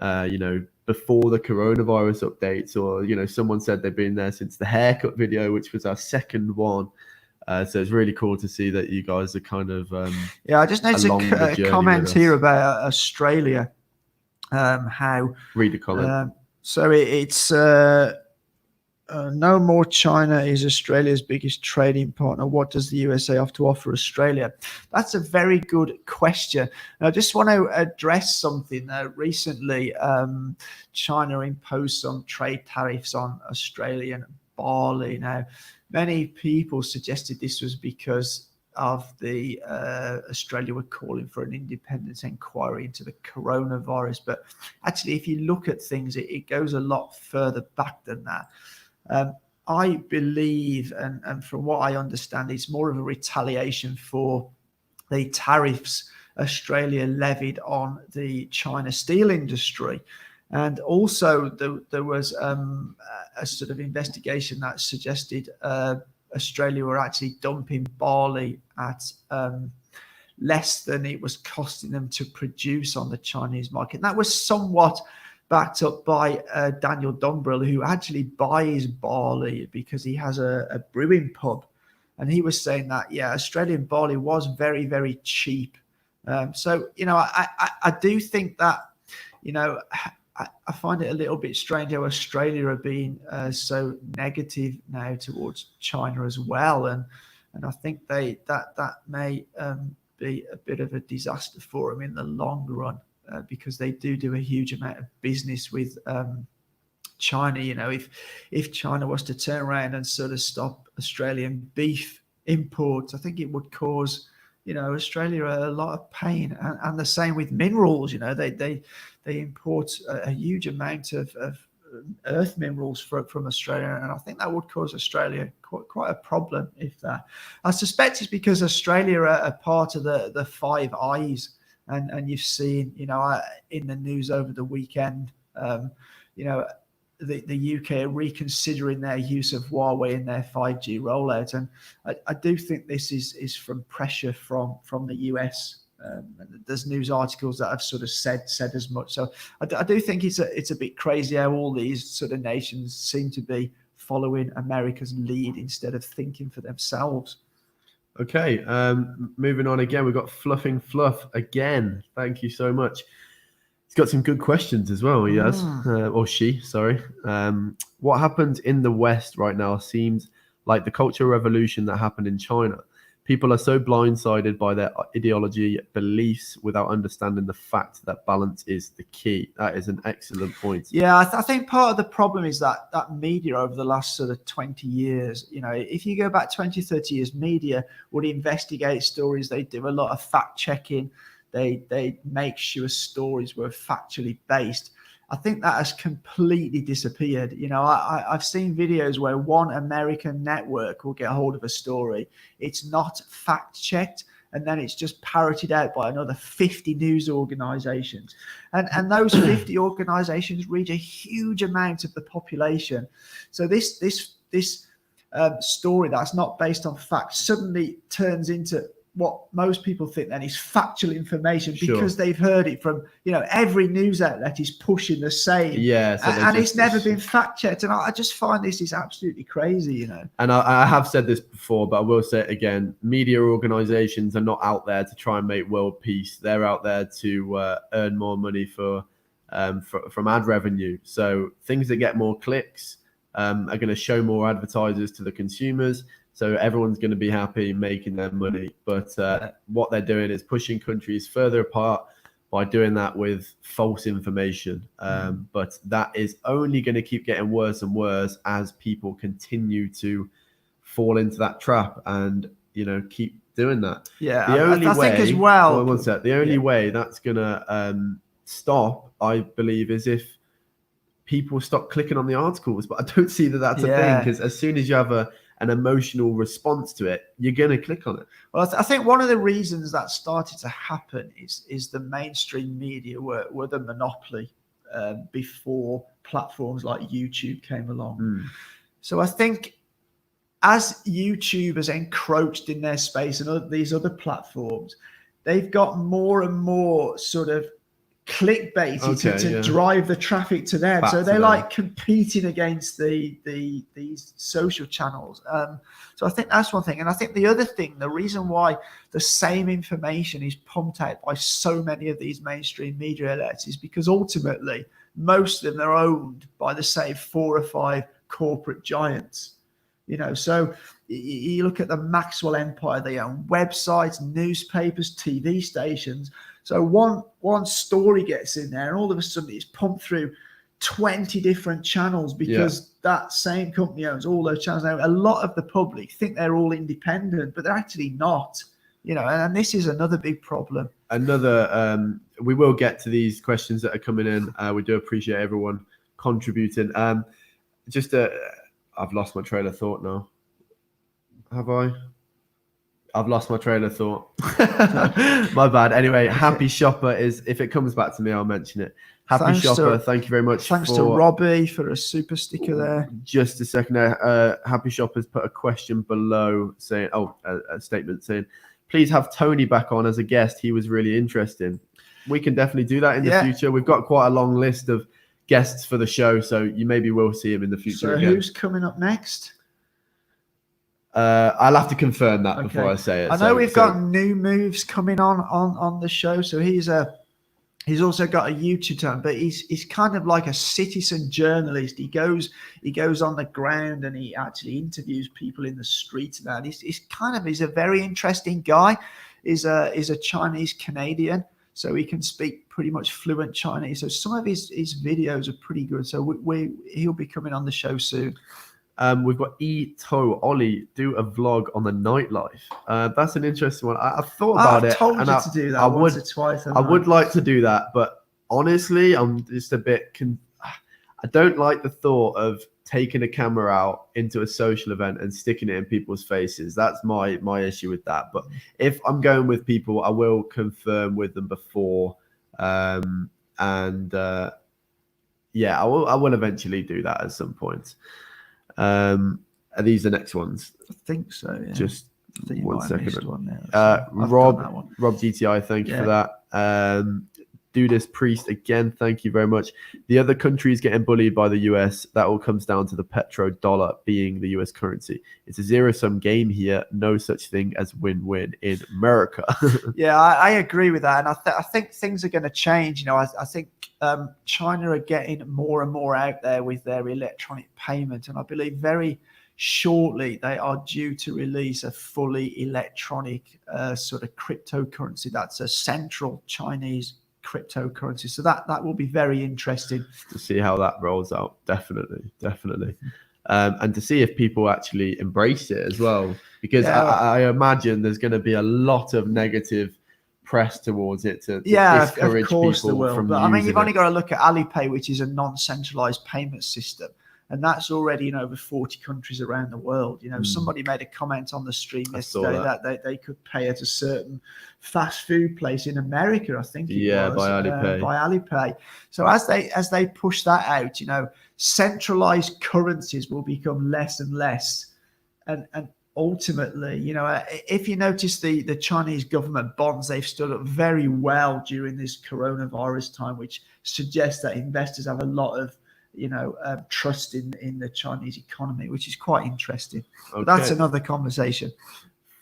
before the coronavirus updates, or, someone said they've been there since the haircut video, which was our second one. So it's really cool to see that you guys are kind of I just need to comment here about Australia. How read the comment. So it's no more. China is Australia's biggest trading partner. What does the USA have to offer Australia? That's a very good question. And I just want to address something. Recently, China imposed some trade tariffs on Australian barley. Now, many people suggested this was because of the Australia were calling for an independent inquiry into the coronavirus. But actually, if you look at things, it goes a lot further back than that. I believe, and from what I understand, it's more of a retaliation for the tariffs Australia levied on the China steel industry. And also there was a sort of investigation that suggested Australia were actually dumping barley at less than it was costing them to produce on the Chinese market. And that was somewhat backed up by Daniel Dumbrill, who actually buys barley because he has a brewing pub. And he was saying that, Australian barley was very, very cheap. So, I do think that, I find it a little bit strange how Australia are being so negative now towards China as well, and I think that may be a bit of a disaster for them in the long run because they do a huge amount of business with China. If China was to turn around and sort of stop Australian beef imports, I think it would cause Australia a lot of pain, and the same with minerals. They import a huge amount of earth minerals from Australia, and I think that would cause Australia quite a problem. If that, I suspect it's because Australia are a part of the Five Eyes, and you've seen in the news over the weekend, the UK are reconsidering their use of Huawei in their 5G rollout, and I do think this is from pressure from the US. There's news articles that have sort of said as much. So I do think it's a bit crazy how all these sort of nations seem to be following America's lead instead of thinking for themselves. Okay, moving on again. We've got Fluffing Fluff again. Thank you so much. He's got some good questions as well. He has, or she, sorry. What happens in the West right now seems like the cultural revolution that happened in China. People are so blindsided by their ideology, beliefs, without understanding the fact that balance is the key. That is an excellent point. Yeah, I think part of the problem is that media over the last sort of 20 years, if you go back 20, 30 years, media would investigate stories. They do a lot of fact checking. They make sure stories were factually based. I think that has completely disappeared. I've seen videos where one American network will get hold of a story. It's not fact checked, and then it's just parroted out by another 50 news organizations. And those 50 organizations reach a huge amount of the population. So this story that's not based on fact suddenly turns into what most people think then is factual information because they've heard it from, every news outlet is pushing the same. Yeah. So and it's never been fact checked. And I just find this is absolutely crazy, And I have said this before, but I will say it again. Media organizations are not out there to try and make world peace. They're out there to earn more money from ad revenue. So things that get more clicks are going to show more advertisers to the consumers. So everyone's going to be happy making their money. But what they're doing is pushing countries further apart by doing that with false information. But that is only going to keep getting worse and worse as people continue to fall into that trap and, keep doing that. Yeah, The only I way, think as well. one sec, the only way that's going to stop, I believe, is if people stop clicking on the articles. But I don't see that that's a thing, because as soon as you have an emotional response to it, you're going to click on it. Well, I think one of the reasons that started to happen is the mainstream media were the monopoly before platforms like YouTube came along. So I think as YouTube has encroached in their space and these other platforms, they've got more and more sort of clickbaity to drive the traffic to them. So they're like competing against these social channels. So I think that's one thing. And I think the other thing, the reason why the same information is pumped out by so many of these mainstream media outlets is because ultimately most of them are owned by the same 4 or 5 corporate giants. So you look at the Maxwell empire, they own websites, newspapers, TV stations. So one story gets in there and all of a sudden it's pumped through 20 different channels because that same company owns all those channels. Now, a lot of the public think they're all independent, but they're actually not, and this is another big problem. We will get to these questions that are coming in. We do appreciate everyone contributing. I've lost my train of thought now. Have I? I've lost my train of thought. My bad. Anyway, Happy Shopper is, if it comes back to me, I'll mention it. Happy Shopper, thank you very much. Thanks to Robbie for a super sticker there. Just a second there. Happy Shopper's put a question below saying, a statement saying, please have Tony back on as a guest. He was really interesting. We can definitely do that in the future. We've got quite a long list of guests for the show, so you maybe will see him in the future. So again. Who's coming up next? I'll have to confirm that before I say it. I know we've got new moves coming on the show. So he's also got a YouTube channel, but he's kind of like a citizen journalist. He goes on the ground and he actually interviews people in the streets. And he's a very interesting guy. He's a Chinese Canadian. So he can speak pretty much fluent Chinese. So some of his videos are pretty good. So he'll be coming on the show soon. We've got Ollie do a vlog on the nightlife. That's an interesting one. I've thought about it. I've told you to do that once or twice. I would like to do that, but honestly, I'm just a bit. I don't like the thought of taking a camera out into a social event and sticking it in people's faces. That's my issue with that. But if I'm going with people, I will confirm with them before. I will eventually do that at some point. Are these the next ones? I think so. Yeah. Just one second. One there. Rob GTI, thank you for that. Dudas Priest again, thank you very much. The other countries getting bullied by the US, that all comes down to the petrodollar being the US currency. It's a zero-sum game here. No such thing as win-win in America. Yeah, I agree with that. And I think things are going to change. I think China are getting more and more out there with their electronic payment. And I believe very shortly they are due to release a fully electronic sort of cryptocurrency that's a central Chinese cryptocurrency. So that will be very interesting to see how that rolls out. Definitely. And to see if people actually embrace it as well, because I imagine there's going to be a lot of negative press towards it to discourage people from but using I mean, you've it. only got to look at Alipay, which is a non-centralized payment system. And that's already in over 40 countries around the world. Somebody made a comment on the stream yesterday that they could pay at a certain fast food place in America, I think it was. By Alipay. By Alipay. So as they push that out, centralized currencies will become less and less. And ultimately, if you notice the Chinese government bonds, they've stood up very well during this coronavirus time, which suggests that investors have a lot of trust in the Chinese economy, which is quite interesting. But that's another conversation.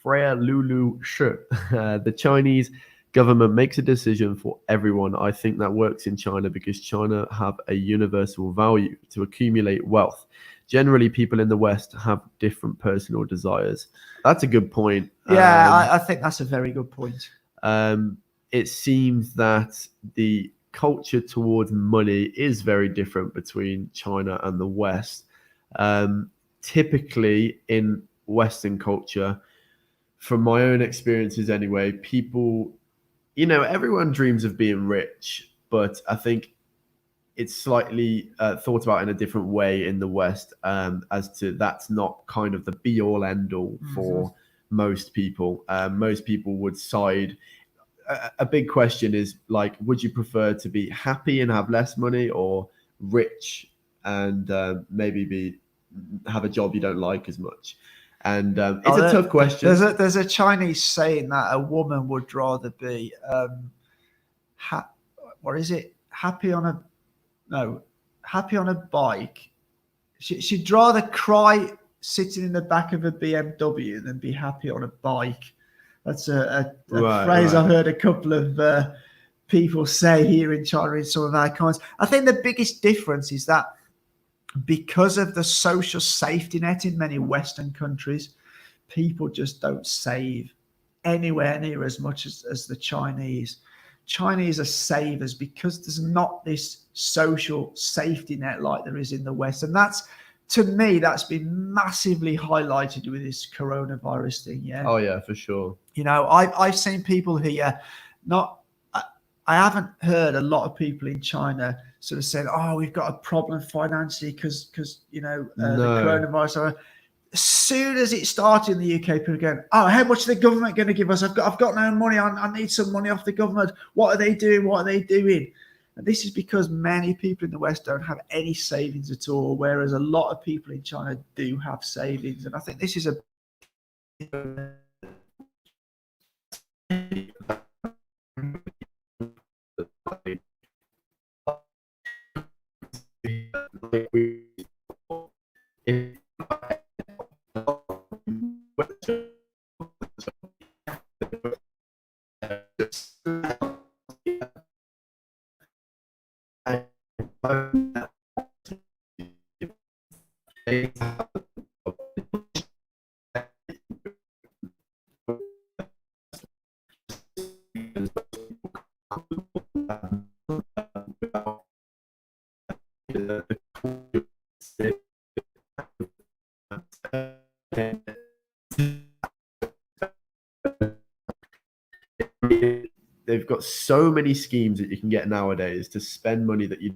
Freya Lulu Shi. The Chinese government makes a decision for everyone. I think that works in China because China have a universal value to accumulate wealth. Generally, people in the West have different personal desires. That's a good point. Yeah, I think that's a very good point. It seems that the culture towards money is very different between China and the West. Typically in Western culture, from my own experiences anyway, people, everyone dreams of being rich, but I think it's slightly thought about in a different way in the West, as to that's not kind of the be all end all for most people. Most people would side. A big question is like, would you prefer to be happy and have less money, or rich and maybe have a job you don't like as much? And it's a tough question. There's a Chinese saying that a woman would rather be what is it? Happy on a bike. She'd rather cry sitting in the back of a BMW than be happy on a bike. That's a phrase I've heard a couple of people say here in China in some of our comments. I think the biggest difference is that because of the social safety net in many Western countries, people just don't save anywhere near as much as the Chinese. Chinese are savers because there's not this social safety net like there is in the West. And that's, to me, that's been massively highlighted with this coronavirus thing. Yeah. Oh yeah, for sure. I've seen people here, I haven't heard a lot of people in China sort of saying, "Oh, we've got a problem financially because the coronavirus." As soon as it started in the UK, people are going, "Oh, how much is the government going to give us? I've got no money. I need some money off the government. What are they doing? What are they doing?" And this is because many people in the West don't have any savings at all, whereas a lot of people in China do have savings. And I think this is a they've got so many schemes that you can get nowadays to spend money that you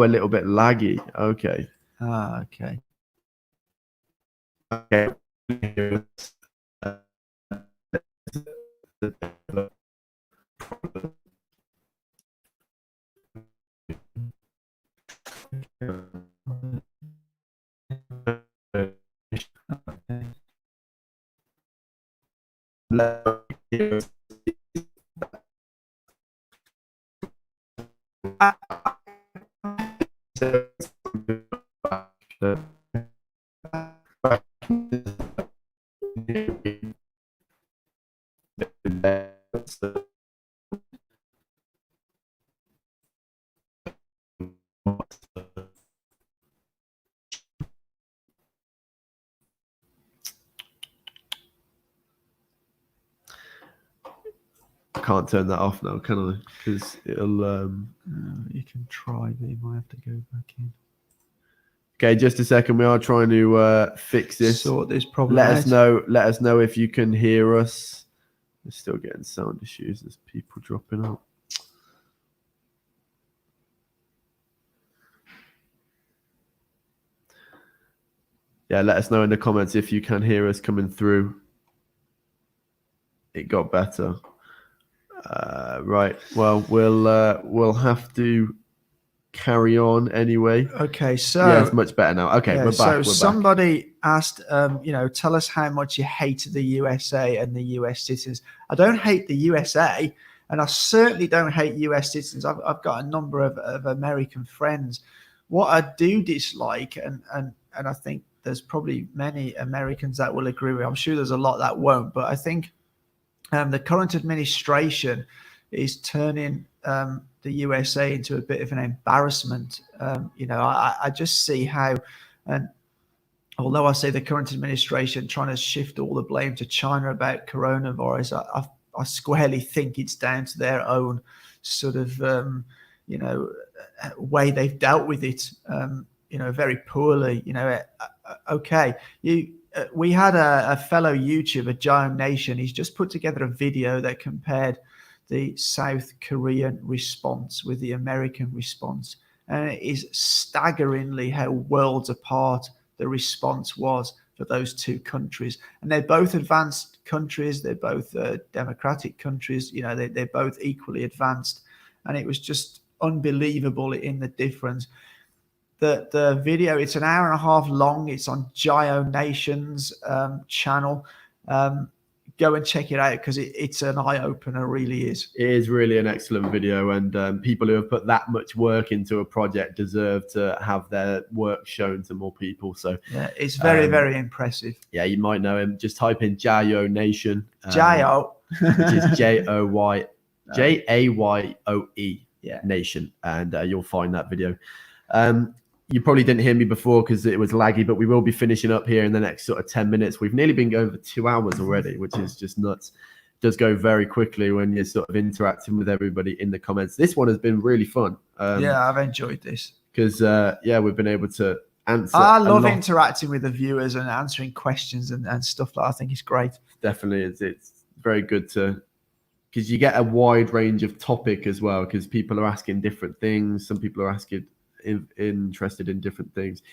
a little bit laggy. Okay. Okay. Okay. I can't turn that off now, can I? Because it'll. You can try, but you might have to go back in. Okay, just a second. We are trying to fix this. Sort this problem Let out. us know if you can hear us. We're still getting sound issues. There's people dropping out. Yeah, let us know in the comments if you can hear us coming through. it got better. Right. Well, we'll have to carry on anyway. Okay, so yeah, it's much better now. Okay, yeah, we're back. so We're somebody asked, tell us how much you hate the USA and the US citizens. I don't hate the USA, and I certainly don't hate US citizens. I've got a number of American friends. What I do dislike, and I think there's probably many Americans that will agree with. I'm sure there's a lot that won't, but I think the current administration is turning the USA into a bit of an embarrassment. I just see how, and although I say the current administration trying to shift all the blame to China about coronavirus, I squarely think it's down to their own sort of, way they've dealt with it, very poorly. Okay, we had a fellow YouTuber, Giant Nation. He's just put together a video that compared the South Korean response with the American response. And it is staggeringly how worlds apart the response was for those two countries. And they're both advanced countries. They're both democratic countries. They're both equally advanced. And it was just unbelievable in the difference. The video, it's an hour and a half long. It's on Gio Nation's channel. Go and check it out because it's an eye-opener, really is. It is really an excellent video, and people who have put that much work into a project deserve to have their work shown to more people. So yeah, it's very, very impressive. Yeah, you might know him. Just type in Jayo Nation. Jayo. Which is Jayoe Nation, and you'll find that video. You probably didn't hear me before because it was laggy, but we will be finishing up here in the next sort of 10 minutes. We've nearly been going for 2 hours already, which is just nuts. It does go very quickly when you're sort of interacting with everybody in the comments. This one has been really fun. Yeah, I've enjoyed this. Because, we've been able to answer. I love interacting with the viewers and answering questions and stuff like that. I think it's great. Definitely. It's very good because you get a wide range of topic as well, because people are asking different things. Some people are interested in different things.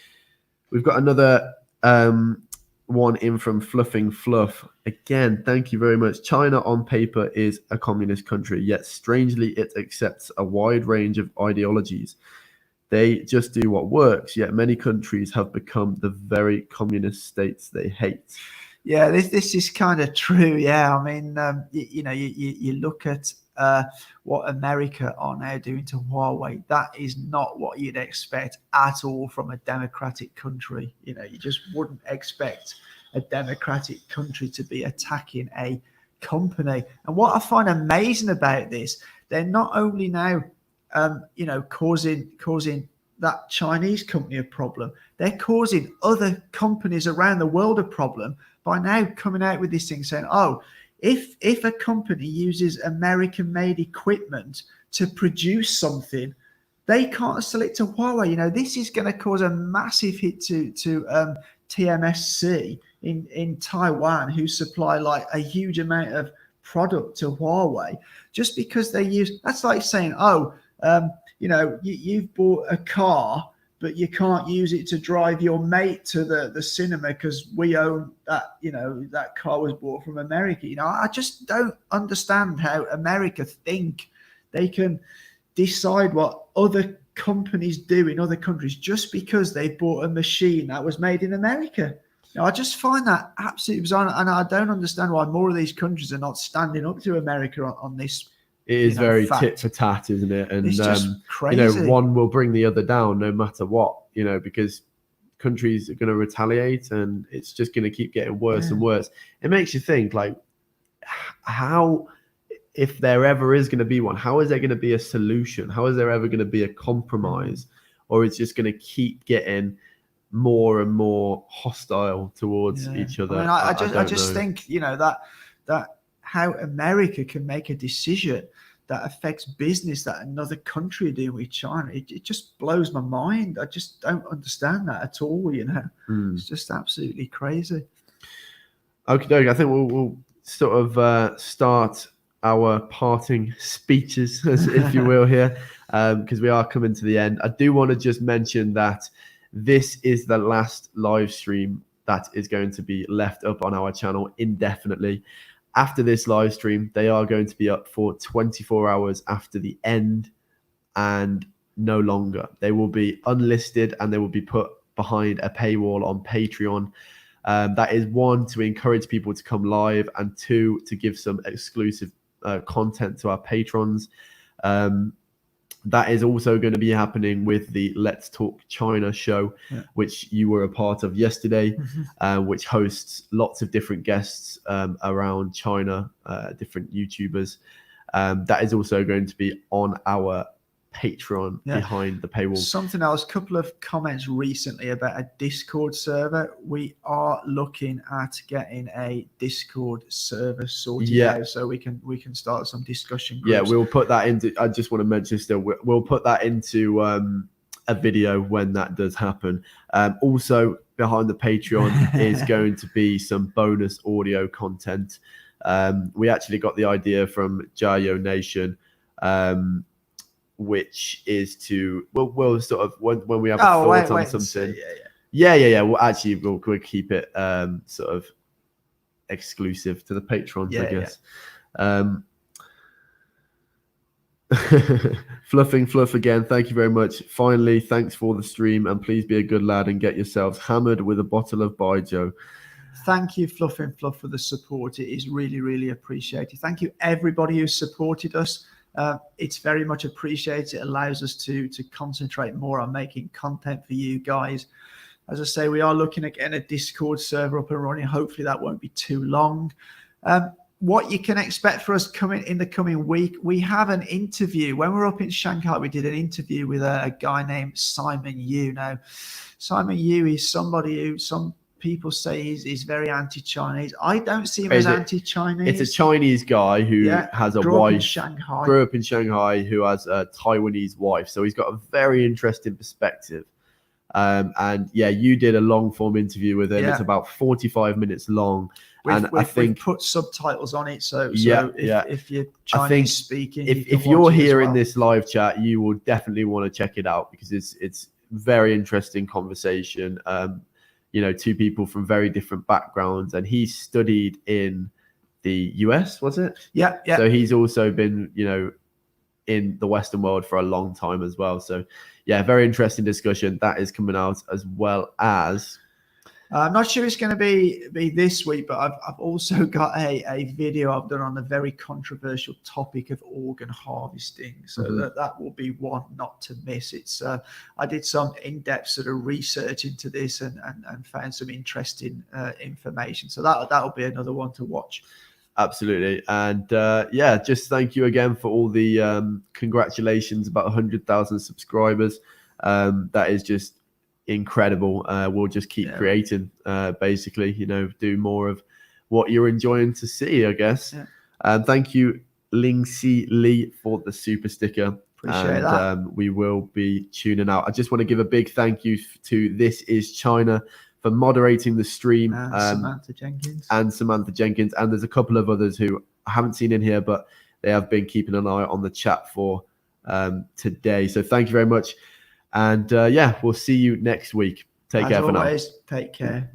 We've got another one in from Fluffing Fluff. Again, thank you very much. China on paper is a communist country, yet strangely it accepts a wide range of ideologies. They just do what works, yet many countries have become the very communist states they hate. Yeah, this is kind of true. Yeah, I mean, you look at what America are now doing to Huawei. That is not what you'd expect at all from a democratic country. You just wouldn't expect a democratic country to be attacking a company. And what I find amazing about this, they're not only now, causing that Chinese company a problem, they're causing other companies around the world a problem by now coming out with this thing saying, oh, if a company uses American-made equipment to produce something, they can't sell it to Huawei. This is going to cause a massive hit to TMSC in Taiwan, who supply like a huge amount of product to Huawei, just because they use. That's like saying, you've bought a car, but you can't use it to drive your mate to the cinema because we own that, that car was bought from America. I just don't understand how America think they can decide what other companies do in other countries just because they bought a machine that was made in America. I just find that absolutely bizarre, and I don't understand why more of these countries are not standing up to America on this. It is very tit for tat, isn't it? And it's just crazy. One will bring the other down no matter what, because countries are going to retaliate, and it's just going to keep getting worse and worse. It makes you think, like, how, if there ever is going to be one, how is there going to be a solution? How is there ever going to be a compromise? Or it's just going to keep getting more and more hostile towards each other? I just think, that how America can make a decision that affects business that another country doing with China, it just blows my mind. I just don't understand that at all. It's just absolutely crazy. Okay, I think we'll sort of start our parting speeches, if you will, here, because we are coming to the end. I do want to just mention that this is the last live stream that is going to be left up on our channel indefinitely. after this live stream, they are going to be up for 24 hours after the end and no longer. They will be unlisted and they will be put behind a paywall on Patreon. That is 1, to encourage people to come live, and 2, to give some exclusive content to our patrons. That is also going to be happening with the Let's Talk China show, which you were a part of yesterday, which hosts lots of different guests around China, different YouTubers. That is also going to be on our Patreon behind the paywall. Something else, couple of comments recently about a Discord server. We are looking at getting a Discord server sorted out so we can start some discussion groups. Yeah, we'll put that into, I just want to mention still, we'll put that into a video when that does happen. Also behind the Patreon is going to be some bonus audio content. We actually got the idea from Jayo Nation, which is to we'll sort of when we have a thought on something. Well, actually, we'll keep it sort of exclusive to the patrons, I guess. Fluffing Fluff again, thank you very much. Finally, thanks for the stream, and please be a good lad and get yourselves hammered with a bottle of Baijiu. Thank you, Fluffing Fluff, for the support. It is really, really appreciated. Thank you, everybody who supported us. It's very much appreciated. It allows us to concentrate more on making content for you guys. As I say, we are looking at getting a Discord server up and running. Hopefully that won't be too long. What you can expect for us coming in the coming week, we have an interview. When we were up in Shanghai, we did an interview with a guy named Simon Yu. Now, Simon Yu is somebody who some people say he's very anti-Chinese. I don't see him as anti-Chinese. It's a Chinese guy who has a wife. Grew up in Shanghai, who has a Taiwanese wife. So he's got a very interesting perspective. And you did a long form interview with him. It's about 45 minutes long. I think we've put subtitles on it. So if you're Chinese speaking, if you're here in this live chat, you will definitely want to check it out, because it's very interesting conversation. Two people from very different backgrounds, and he studied in the US, was it? Yeah. So he's also been, in the Western world for a long time as well. So very interesting discussion that is coming out, as well as I'm not sure it's going to be this week, but I've also got a video I've done on the very controversial topic of organ harvesting. So that will be one not to miss. It's I did some in-depth sort of research into this and found some interesting information. So that'll be another one to watch. Absolutely. And just thank you again for all the congratulations about 100,000 subscribers. That is just incredible. We'll just keep creating, basically, do more of what you're enjoying to see, I guess. Thank you, Ling Si Lee, for the super sticker. Appreciate that. We will be tuning out. I just want to give a big thank you to This Is China for moderating the stream. Samantha Jenkins. And there's a couple of others who I haven't seen in here, but they have been keeping an eye on the chat for today. So thank you very much. And we'll see you next week. Take care for now. As always, take care.